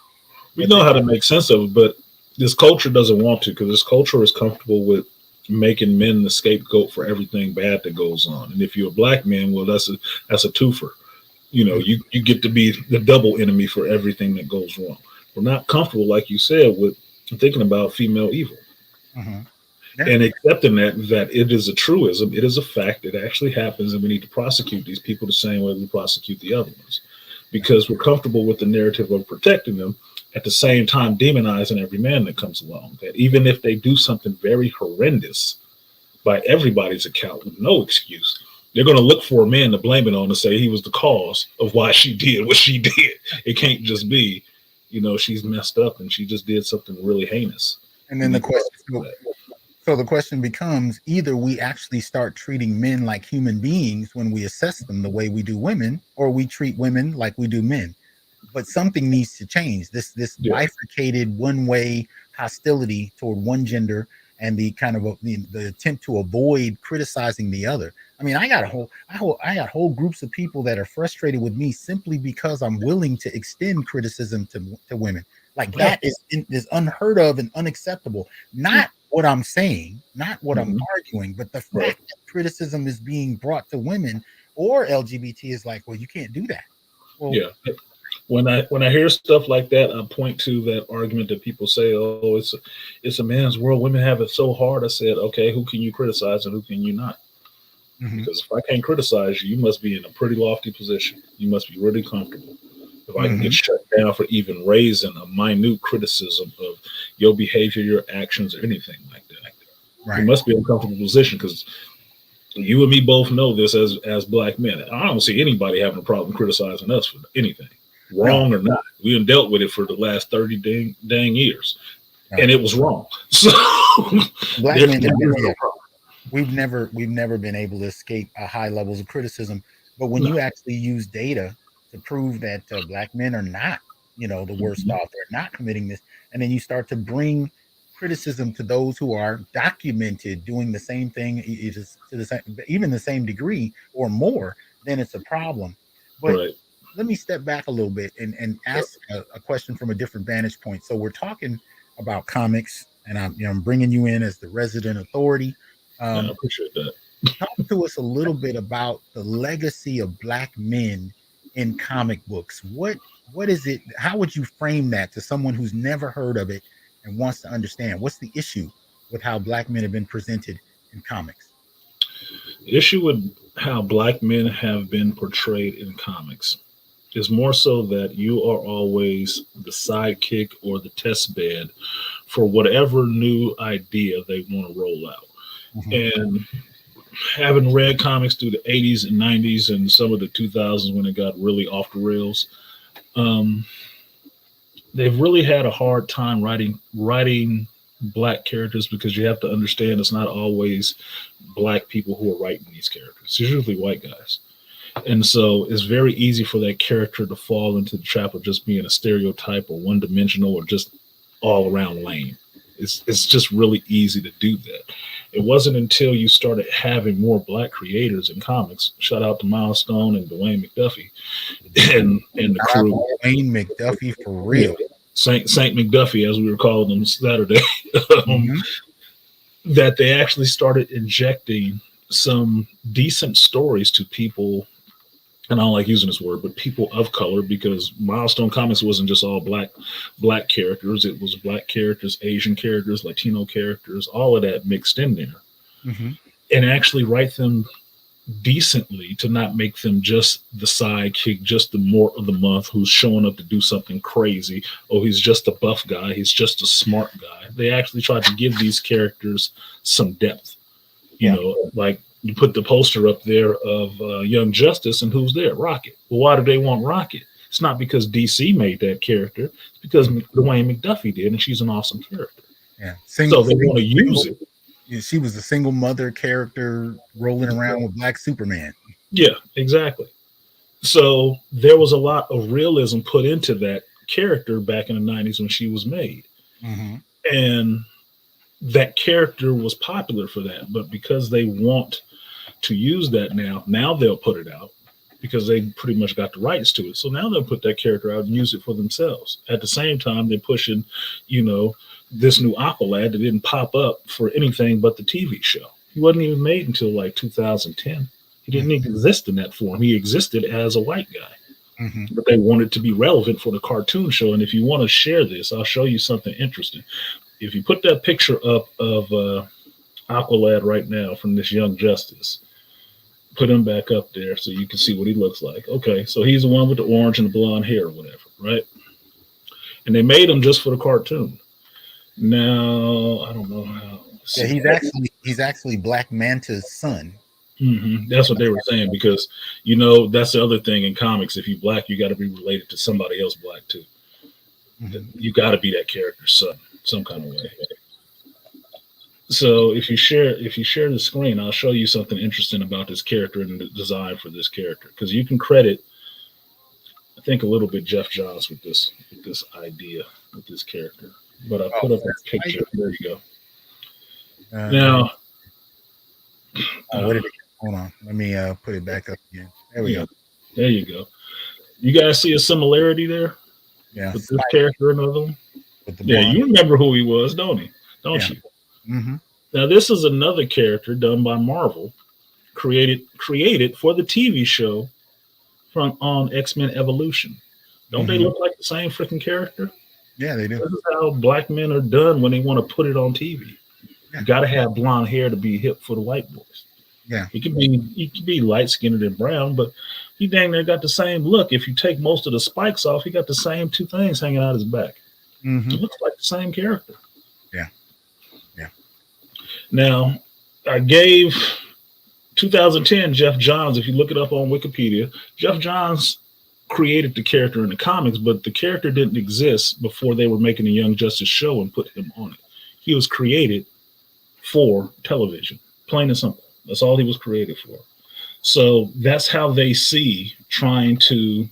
B: We know how to make sense of it, but this culture doesn't want to, because this culture is comfortable with making men the scapegoat for everything bad that goes on. And if you're a black man, well, that's a twofer. You get to be the double enemy for everything that goes wrong. We're not comfortable, like you said, with thinking about female evil. And accepting that it is a truism, it is a fact, it actually happens, and we need to prosecute these people the same way we prosecute the other ones, because we're comfortable with the narrative of protecting them, at the same time demonizing every man that comes along. That even if they do something very horrendous, by everybody's account, with no excuse, they're going to look for a man to blame it on, to say he was the cause of why she did what she did. It can't just be, she's messed up and she just did something really heinous.
A: And then the question becomes, either we actually start treating men like human beings when we assess them the way we do women, or we treat women like we do men. But something needs to change. This bifurcated one-way hostility toward one gender, and the kind of the attempt to avoid criticizing the other. I mean, I got whole groups of people that are frustrated with me simply because I'm willing to extend criticism to women. Like, that is unheard of and unacceptable. Not what I'm saying, not what I'm arguing, but the fact that criticism is being brought to women or LGBT is like, well, you can't do that. Well,
B: When I hear stuff like that, I point to that argument that people say, oh, it's a man's world, women have it so hard. I said, okay, who can you criticize and who can you not? Because if I can't criticize you, you must be in a pretty lofty position. You must be really comfortable. If I can get shut down for even raising a minute criticism of your behavior, your actions, or anything like that, you must be in a comfortable position, because you and me both know this as black men. I don't see anybody having a problem criticizing us for anything, wrong or not. We have dealt with it for the last 30 dang years, and it was wrong. So
A: black men, we've never been able to escape high levels of criticism. But when you actually use data to prove that black men are not, the worst off, they're not committing this, and then you start to bring criticism to those who are documented doing the same thing, even the same degree or more, then it's a problem. But let me step back a little bit and ask a question from a different vantage point. So we're talking about comics, and I'm bringing you in as the resident authority.
B: I appreciate that.
A: Talk to us a little bit about the legacy of black men in comic books. What is it? How would you frame that to someone who's never heard of it and wants to understand? What's the issue with how black men have been presented in comics?
B: issue with how black men have been portrayed in comics is more so that you are always the sidekick or the test bed for whatever new idea they want to roll out. And having read comics through the 80s and 90s and some of the 2000s when it got really off the rails, they've really had a hard time writing black characters, because you have to understand it's not always black people who are writing these characters. It's usually white guys. And so it's very easy for that character to fall into the trap of just being a stereotype or one-dimensional or just all around lame. It's just really easy to do that. It wasn't until you started having more black creators in comics, shout out to Milestone and Dwayne McDuffie and the crew.
A: Dwayne McDuffie for real.
B: Saint McDuffie, as we were calling him Saturday, that they actually started injecting some decent stories to people. And I don't like using this word, but people of color, because Milestone Comics wasn't just all black characters. It was black characters, Asian characters, Latino characters, all of that mixed in there. And actually write them decently, to not make them just the sidekick, just the mort of the month who's showing up to do something crazy. Oh, he's just a buff guy. He's just a smart guy. They actually tried to give these characters some depth. You know, like, you put the poster up there of Young Justice, and who's there? Rocket. Well, why do they want Rocket? It's not because DC made that character. It's because Dwayne McDuffie did, and she's an awesome character.
A: Yeah.
B: So they want to use it.
A: Yeah, she was a single mother character rolling around with Black Superman.
B: Yeah, exactly. So there was a lot of realism put into that character back in the 90s when she was made. And that character was popular for that. But because they want to use that now they'll put it out, because they pretty much got the rights to it. So now they'll put that character out and use it for themselves. At the same time, they're pushing, this new Aqualad that didn't pop up for anything but the TV show. He wasn't even made until like 2010. He didn't even exist in that form. He existed as a white guy. But they wanted to be relevant for the cartoon show. And if you want to share this, I'll show you something interesting. If you put that picture up of Aqualad right now from this Young Justice, put him back up there so you can see what he looks like. Okay, so he's the one with the orange and the blonde hair or whatever, right? And they made him just for the cartoon. Now, I don't know how.
A: Yeah, he's actually Black Manta's son.
B: That's what they were saying, because, that's the other thing in comics. If you're black, you got to be related to somebody else black too. You got to be that character's son, some kind of way. So if you share the screen, I'll show you something interesting about this character and the design for this character, because you can credit, I think, a little bit Jeff Johns with this idea with this character. But I put up a picture. There you go. Now,
A: what did it? Hold on. Let me put it back up again. There we go.
B: There you go. You guys see a similarity there?
A: Yeah.
B: With this character and another one? Yeah, you remember who he was, don't you? Now, this is another character done by Marvel, created for the TV show on X-Men Evolution. Don't they look like the same freaking character?
A: Yeah, they do.
B: This is how black men are done when they want to put it on TV. You got to have blonde hair to be hip for the white boys.
A: Yeah,
B: he could be light skinned and brown, but he dang near got the same look. If you take most of the spikes off, he got the same two things hanging out his back. It looks like the same character.
A: Yeah.
B: Now, I gave 2010 Jeff Johns. If you look it up on Wikipedia, Jeff Johns created the character in the comics, but the character didn't exist before they were making the Young Justice show and put him on it. He was created for television, plain and simple. That's all he was created for. So that's how they see trying to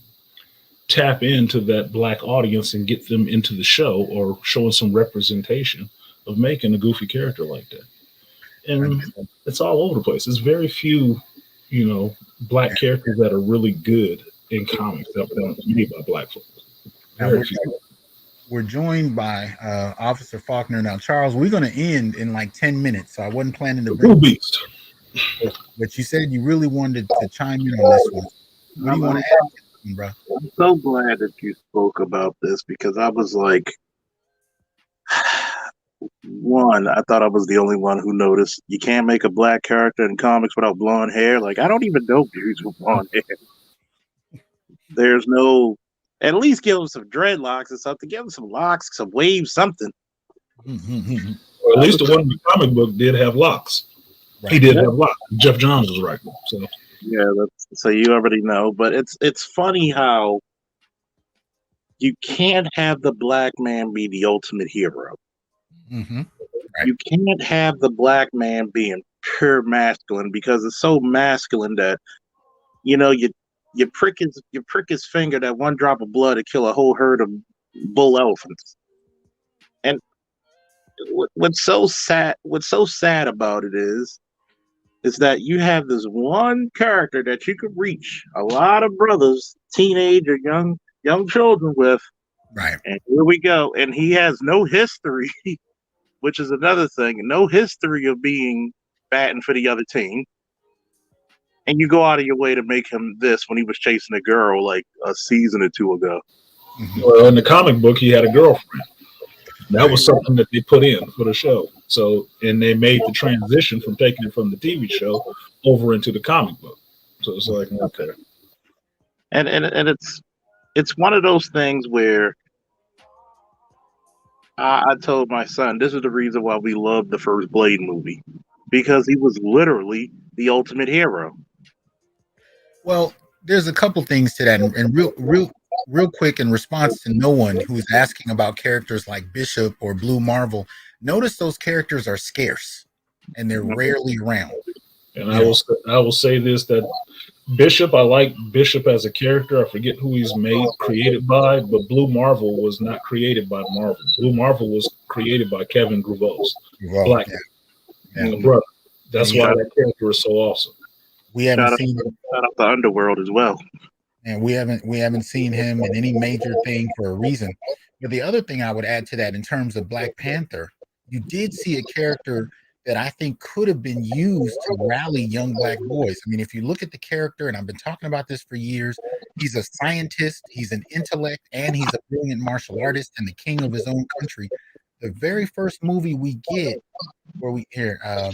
B: tap into that black audience and get them into the show, or showing some representation of making a goofy character like that. And it's all over the place. There's very few, black characters that are really good in comics that were made by black folks.
A: We're joined by Officer Faulkner. Now, Charles, we're going to end in like 10 minutes, so I wasn't planning to bring
B: beast.
A: But you said you really wanted to chime in on this one. What do you want to add, bro?
C: I'm so glad that you spoke about this, because I was like, One, I thought I was the only one who noticed you can't make a black character in comics without blonde hair. Like, I don't even know dudes with blonde hair. There's no, at least give them some dreadlocks or something. Give them some locks, some waves, something.
B: Or at least the one in the comic book did have locks. Right. He did have locks. Jeff Johns was right. So
C: yeah, so you already know. But it's funny how you can't have the black man be the ultimate hero.
A: Mm-hmm. Right.
C: You can't have the black man being pure masculine because it's so masculine that you prick his finger, that one drop of blood to kill a whole herd of bull elephants. And what's so sad about it is that you have this one character that you could reach a lot of brothers, teenage or young children with.
A: Right.
C: And here we go. And he has no history, which is another thing. No history of being batting for the other team. And you go out of your way to make him this when he was chasing a girl like a season or two ago.
B: Mm-hmm. Well, in the comic book, he had a girlfriend. That was something that they put in for the show. So, and they made the transition from taking it from the TV show over into the comic book. So it's like, okay.
C: And it's one of those things where I told my son, this is the reason why we loved the first Blade movie, because he was literally the ultimate hero.
A: Well, there's a couple things to that, and real quick, in response to no one who's asking about characters like Bishop or Blue Marvel, notice those characters are scarce and they're rarely around.
B: And I will say this, that Bishop, I like Bishop as a character. I forget who he's created by, but Blue Marvel was not created by Marvel. Blue Marvel was created by Kevin Grevos, Black brother. That's why that character is so awesome.
A: We haven't seen
C: shout out the Underworld as well.
A: And we haven't seen him in any major thing for a reason. But the other thing I would add to that, in terms of Black Panther, you did see a character that I think could have been used to rally young black boys. I mean, if you look at the character, and I've been talking about this for years, he's a scientist, he's an intellect, and he's a brilliant martial artist and the king of his own country. The very first movie we get where let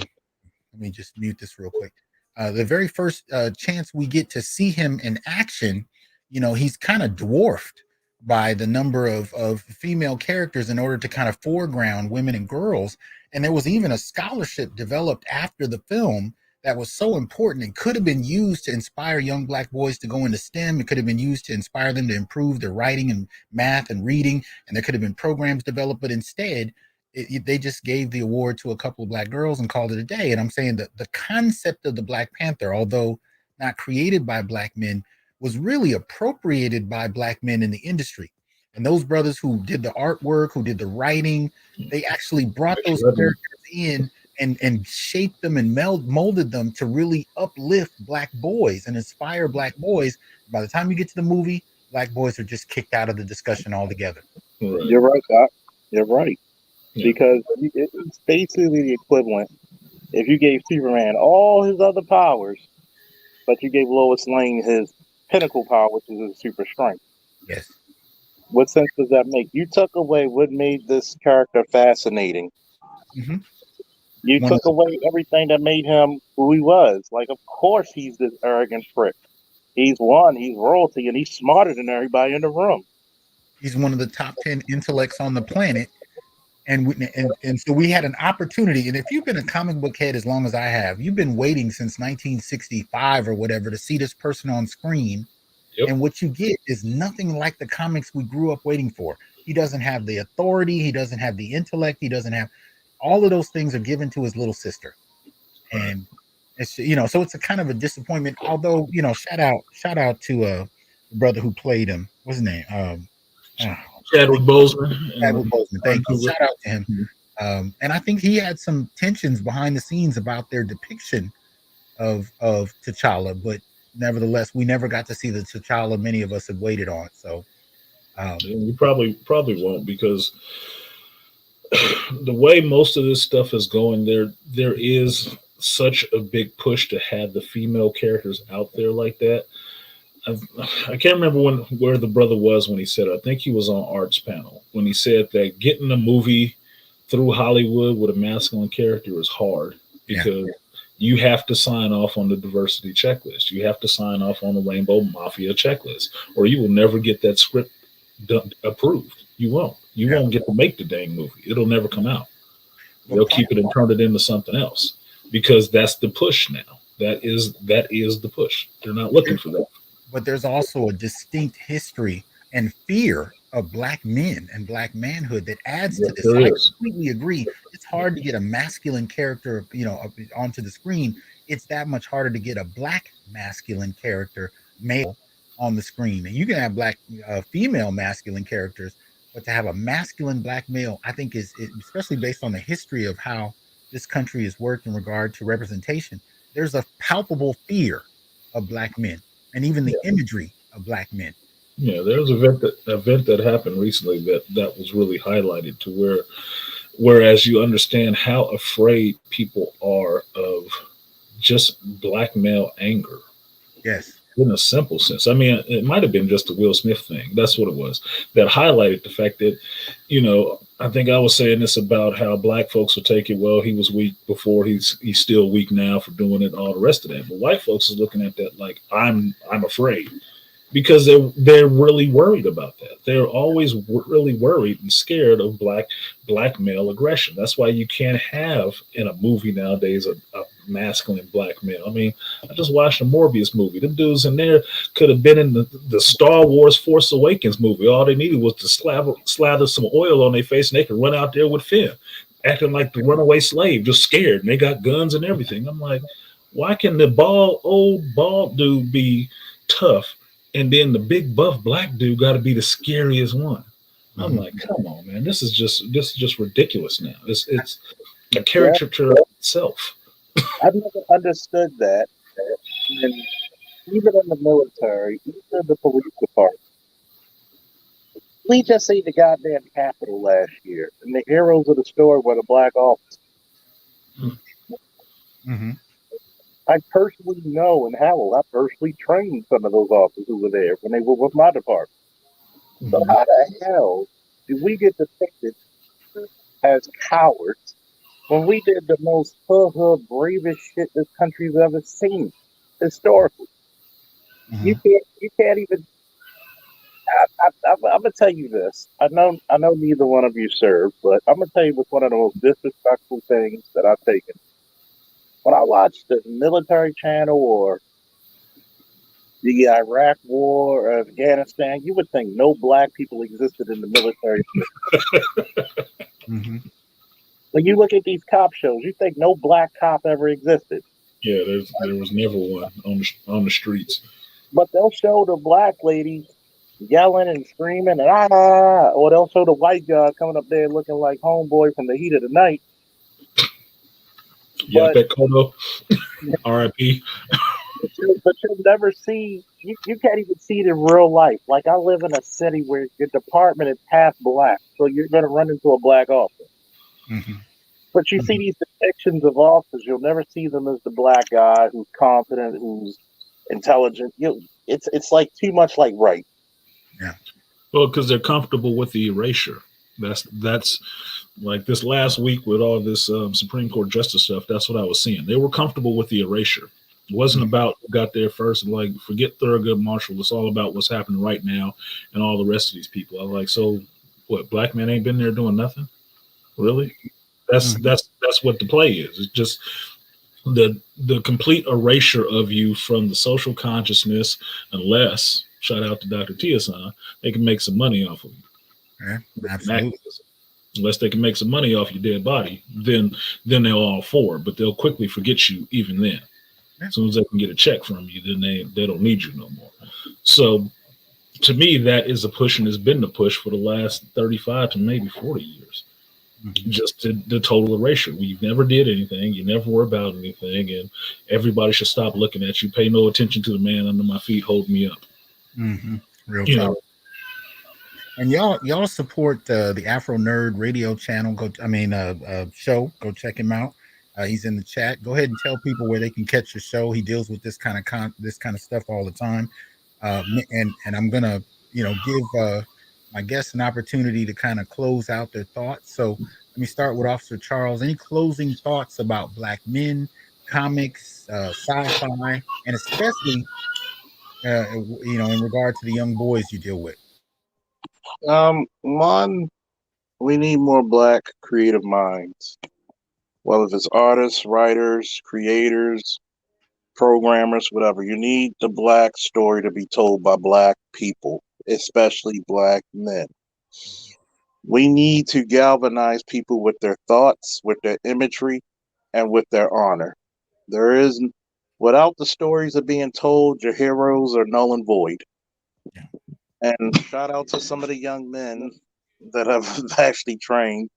A: me just mute this real quick. The very first chance we get to see him in action, he's kind of dwarfed by the number of female characters in order to kind of foreground women and girls. And there was even a scholarship developed after the film that was so important and could have been used to inspire young black boys to go into STEM. It could have been used to inspire them to improve their writing and math and reading. And there could have been programs developed, but instead, they just gave the award to a couple of black girls and called it a day. And I'm saying that the concept of the Black Panther, although not created by black men, was really appropriated by black men in the industry. And those brothers who did the artwork, who did the writing, they actually brought those characters in and shaped them and molded them to really uplift black boys and inspire black boys. By the time you get to the movie, black boys are just kicked out of the discussion altogether.
C: Right. You're right, Doc. You're right. Yeah. Because it's basically the equivalent. If you gave Superman all his other powers, but you gave Lois Lane his pinnacle power, which is his super strength.
A: Yes.
C: What sense does that make? You took away what made this character fascinating.
A: Mm-hmm.
C: You took away everything that made him who he was. Like, of course he's this arrogant prick. He's royalty, and he's smarter than everybody in the room.
A: He's one of the top 10 intellects on the planet. And so we had an opportunity. And if you've been a comic book head as long as I have, you've been waiting since 1965 or whatever to see this person on screen. Yep. And what you get is nothing like the comics we grew up waiting for. He doesn't have the authority. He doesn't have the intellect. He doesn't have all of those things are given to his little sister. And it's, so it's a kind of a disappointment. Although, shout out to the brother who played him. What's his name?
B: Chadwick Boseman.
A: Thank you. Shout out to him. And I think he had some tensions behind the scenes about their depiction of T'Challa, but nevertheless, we never got to see the T'Challa many of us had waited on. So
B: you probably won't, because the way most of this stuff is going, there is such a big push to have the female characters out there like that. I can't remember where the brother was when he said it. I think he was on Art's panel when he said that getting a movie through Hollywood with a masculine character is hard because you have to sign off on the diversity checklist. You have to sign off on the Rainbow Mafia checklist, or you will never get that script approved. You won't. You won't get to make the dang movie. It'll never come out. They'll keep it and turn it into something else because that's the push now. That is the push. They're not looking for that.
A: But there's also a distinct history and fear of Black men and Black manhood that adds to this. I completely agree. It's hard to get a masculine character, onto the screen. It's that much harder to get a Black masculine character, male, on the screen. And you can have Black female masculine characters, but to have a masculine Black male, I think is especially based on the history of how this country has worked in regard to representation. There's a palpable fear of Black men and even the imagery of Black men.
B: Yeah, there was an event that happened recently that was really highlighted to whereas you understand how afraid people are of just Black male anger.
A: Yes.
B: In a simple sense. I mean, it might have been just a Will Smith thing. That's what it was. That highlighted the fact that, I think I was saying this about how Black folks will take it, well, he was weak before, he's still weak now for doing it, and all the rest of that. But white folks is looking at that like, I'm afraid. Because they're really worried about that. They're always really worried and scared of black male aggression. That's why you can't have in a movie nowadays a masculine Black male. I mean, I just watched a Morbius movie. Them dudes in there could have been in the Star Wars Force Awakens movie. All they needed was to slather some oil on their face and they could run out there with Finn, acting like the runaway slave, just scared. And they got guns and everything. I'm like, why can the old bald dude be tough? And then the big buff Black dude got to be the scariest one. I'm like, come on, man, this is just ridiculous now. It's a caricature of itself.
C: I've never understood that. And even in the military, even the police department, we just see the goddamn Capitol last year, and the heroes of the story were the Black officers.
A: Mm-hmm.
C: I personally know in Howell, I personally trained some of those officers who were there when they were with my department. Mm-hmm. So how the hell do we get depicted as cowards when we did the most bravest shit this country's ever seen historically? Mm-hmm. You can't even. I'm gonna tell you this. I know neither one of you served, but I'm gonna tell you what's one of the most disrespectful things that I've taken. When I watch the military channel or the Iraq War or Afghanistan, you would think no Black people existed in the military.
A: Mm-hmm.
C: When you look at these cop shows, you think no Black cop ever existed.
B: Yeah, there was never one on the streets.
C: But they'll show the Black lady yelling and screaming and or they'll show the white guy coming up there looking like homeboy from the heat of the night.
B: Yeah, that Kodo, R.I.P.
C: But you'll never see, you can't even see it in real life. Like, I live in a city where your department is half Black, so you're going to run into a Black officer.
A: Mm-hmm.
C: But you see these depictions of officers, you'll never see them as the Black guy who's confident, who's intelligent. It's like too much like right.
A: Yeah.
B: Well, because they're comfortable with the erasure. That's like this last week with all this Supreme Court justice stuff. That's what I was seeing. They were comfortable with the erasure. It wasn't about who got there first. Like, forget Thurgood Marshall. It's all about what's happening right now and all the rest of these people. I was like, so what? Black men ain't been there doing nothing? Really? That's what the play is. It's just the complete erasure of you from the social consciousness, unless, shout out to Dr. Tia-san, they can make some money off of you.
A: Yeah, absolutely.
B: Unless they can make some money off your dead body, then they're all for it. But they'll quickly forget you even then. Yeah. As soon as they can get a check from you, then they don't need you no more. So to me, that is a push, and has been the push for the last 35 to maybe 40 years. Mm-hmm. Just the total erasure. We never did anything. You never were about anything, and everybody should stop looking at you. Pay no attention to the man under my feet holding me up.
A: Mm-hmm. Real talk. And y'all support the Afro Nerd radio channel. Show. Go check him out. He's in the chat. Go ahead and tell people where they can catch your show. He deals with this kind of stuff all the time. And I'm gonna give my guests an opportunity to kind of close out their thoughts. So Let me start with Officer Charles. Any closing thoughts about Black men, comics, sci-fi, and especially, in regard to the young boys you deal with?
C: One, we need more Black creative minds. Whether it's artists, writers, creators, programmers, whatever. You need the Black story to be told by Black people, especially Black men. We need to galvanize people with their thoughts, with their imagery, and with their honor. There is, without the stories of being told, your heroes are null and void. And shout out to some of the young men that have actually trained.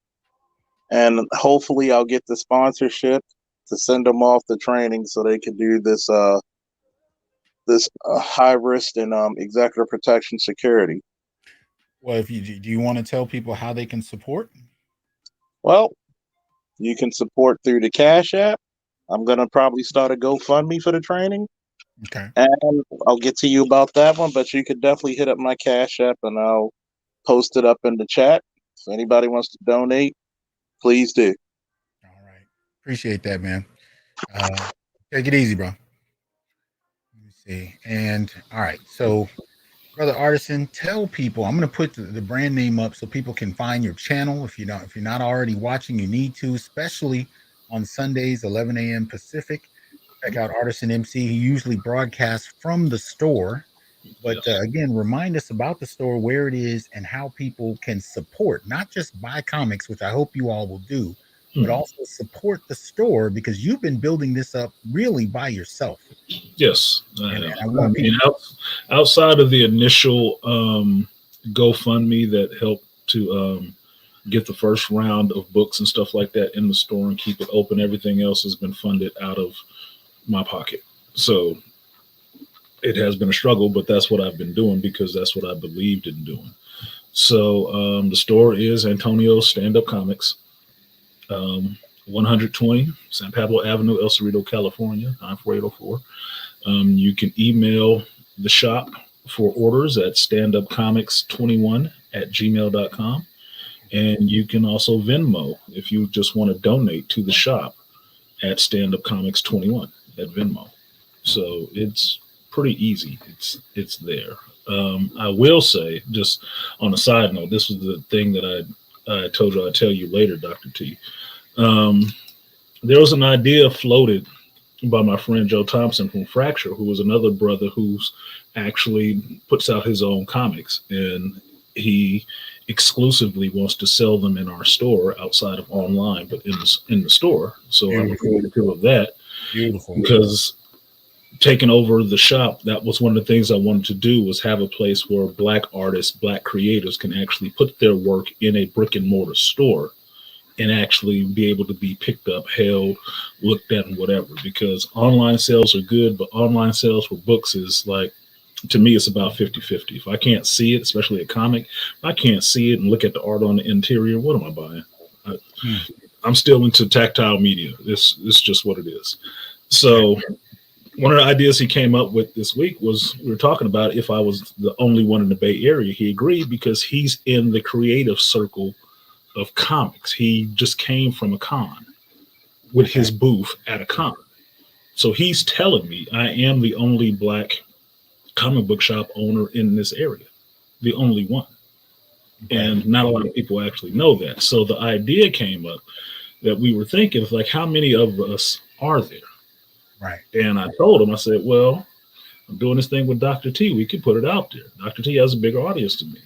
C: And hopefully I'll get the sponsorship to send them off the training so they can do this high risk and executive protection security.
A: Well, do you want to tell people how they can support?
C: Well, you can support through the Cash App. I'm gonna probably start a GoFundMe for the training.
A: Okay.
C: And I'll get to you about that one, but you could definitely hit up my Cash App and I'll post it up in the chat. If anybody wants to donate, please do.
A: All right. Appreciate that, man. Take it easy, bro. Let me see. And all right. So, Brother Artisan, tell people, I'm going to put the brand name up so people can find your channel. If you're not already watching, you need to, especially on Sundays, 11 a.m. Pacific. Check out Artisan MC. He usually broadcasts from the store. But again, remind us about the store, where it is, and how people can support, not just buy comics, which I hope you all will do, but also support the store, because you've been building this up really by yourself.
B: Yes. Outside of the initial GoFundMe that helped to get the first round of books and stuff like that in the store and keep it open, everything else has been funded out of my pocket. So it has been a struggle, but that's what I've been doing because that's what I believed in doing. So the store is Antonio's Stand-Up Comics, 120 San Pablo Avenue, El Cerrito, California, 94804. You can email the shop for orders at standupcomics21@gmail.com. And you can also Venmo if you just want to donate to the shop at standupcomics21 at Venmo. So it's pretty easy. It's there. I will say, just on a side note, this was the thing that I told you I'd tell you later, Dr. T. There was an idea floated by my friend Joe Thompson from Fracture, who was another brother who's actually puts out his own comics, and he exclusively wants to sell them in our store outside of online, but in the store. So I'm appreciative of that.
A: Beautiful.
B: Because taking over the shop, that was one of the things I wanted to do, was have a place where Black artists, Black creators can actually put their work in a brick and mortar store and actually be able to be picked up, held, looked at, and whatever. Because online sales are good, but online sales for books is like, to me, it's about 50-50. If I can't see it, especially a comic, if I can't see it and look at the art on the interior, what am I buying? I'm still into tactile media. It's just what it is. So one of the ideas he came up with this week was, we were talking about if I was the only one in the Bay Area. He agreed because he's in the creative circle of comics. He just came from a con with his booth at a con. So he's telling me I am the only Black comic book shop owner in this area, the only one. And not a lot of people actually know that. So the idea came up that we were thinking, like, how many of us are there?
A: Right.
B: And I told him, I said, well, I'm doing this thing with Dr. T. We can put it out there. Dr. T has a bigger audience than me.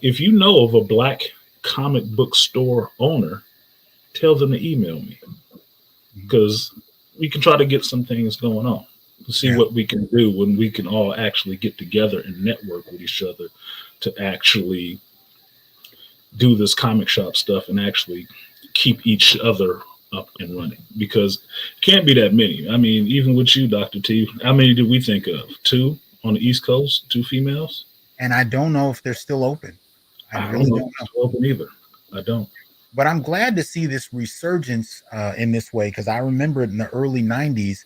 B: If you know of a Black comic book store owner, tell them to email me, because we can try to get some things going on to see what we can do when we can all actually get together and network with each other to actually do this comic shop stuff and actually keep each other up and running, because it can't be that many. I mean, even with you, Dr. T, how many did we think of? 2 on the East Coast, 2 females?
A: And I don't know if they're still open.
B: I really don't know if they're open either. I don't.
A: But I'm glad to see this resurgence in this way, because I remember in the early 90s,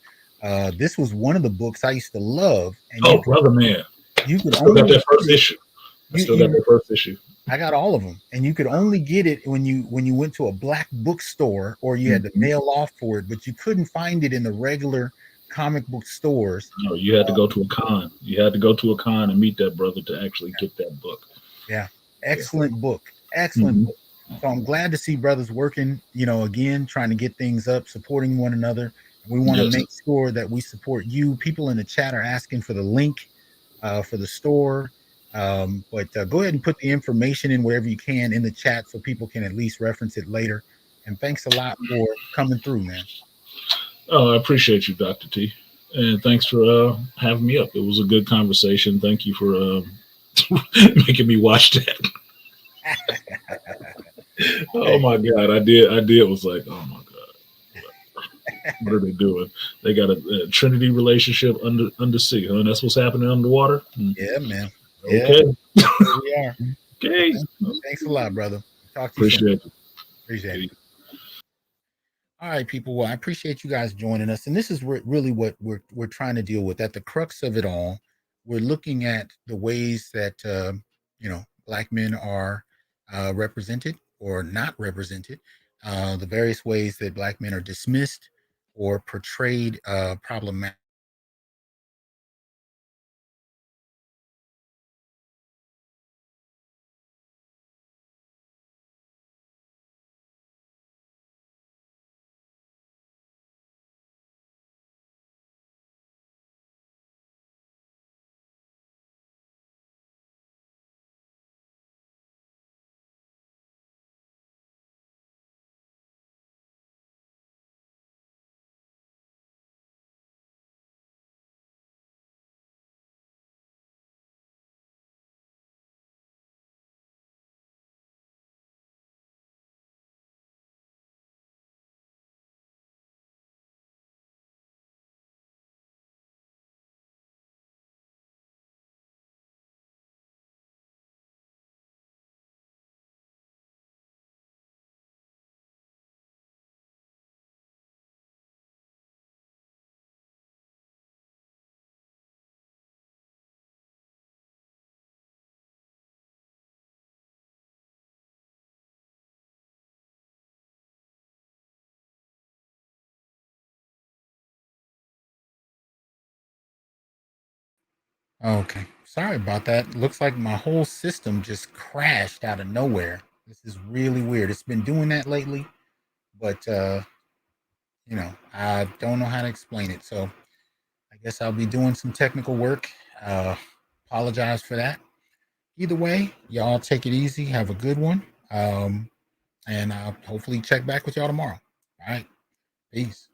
A: this was one of the books I used to love. And
B: brother, man.
A: You could
B: still got that first issue. I still got that first issue.
A: I got all of them, and you could only get it when you went to a black bookstore or you had to
B: Mhm.
A: mail off for it, but you couldn't find it in the regular comic book stores.
B: No, you had to go to a con. You had to go to a con and meet that brother to actually get that book.
A: Yeah,
B: Yeah.
A: excellent book, excellent
B: Hmm.
A: book. So I'm glad to see brothers working, again, trying to get things up, supporting one another. And we want to
B: Yes.
A: make sure that we support you. People in the chat are asking for the link for the store. But go ahead and put the information in wherever you can in the chat so people can at least reference it later. And thanks a lot for coming through, man.
B: Oh, I appreciate you, Dr. T. And thanks for having me up. It was a good conversation. Thank you for making me watch that. Oh my God, I did. It was like, oh my God, what are they doing? They got a Trinity relationship under sea, huh? And that's what's happening underwater.
A: Yeah, man. Yeah,
B: Okay,
A: here we are. Well,
B: okay.
A: thanks a lot, brother. Talk to you soon.
B: Appreciate it.
A: Appreciate it.
B: Okay.
A: All right, people. Well, I appreciate you guys joining us, and this is really what we're trying to deal with. At the crux of it all, we're looking at the ways that Black men are represented or not represented, the various ways that Black men are dismissed or portrayed problematic. Okay, sorry about that. Looks like my whole system just crashed out of nowhere. This is really weird. It's been doing that lately, but I don't know how to explain it. So I guess I'll be doing some technical work. Uh, Apologize for that. Either way, y'all take it easy. Have a good one. And I'll hopefully check back with y'all tomorrow. All right. Peace.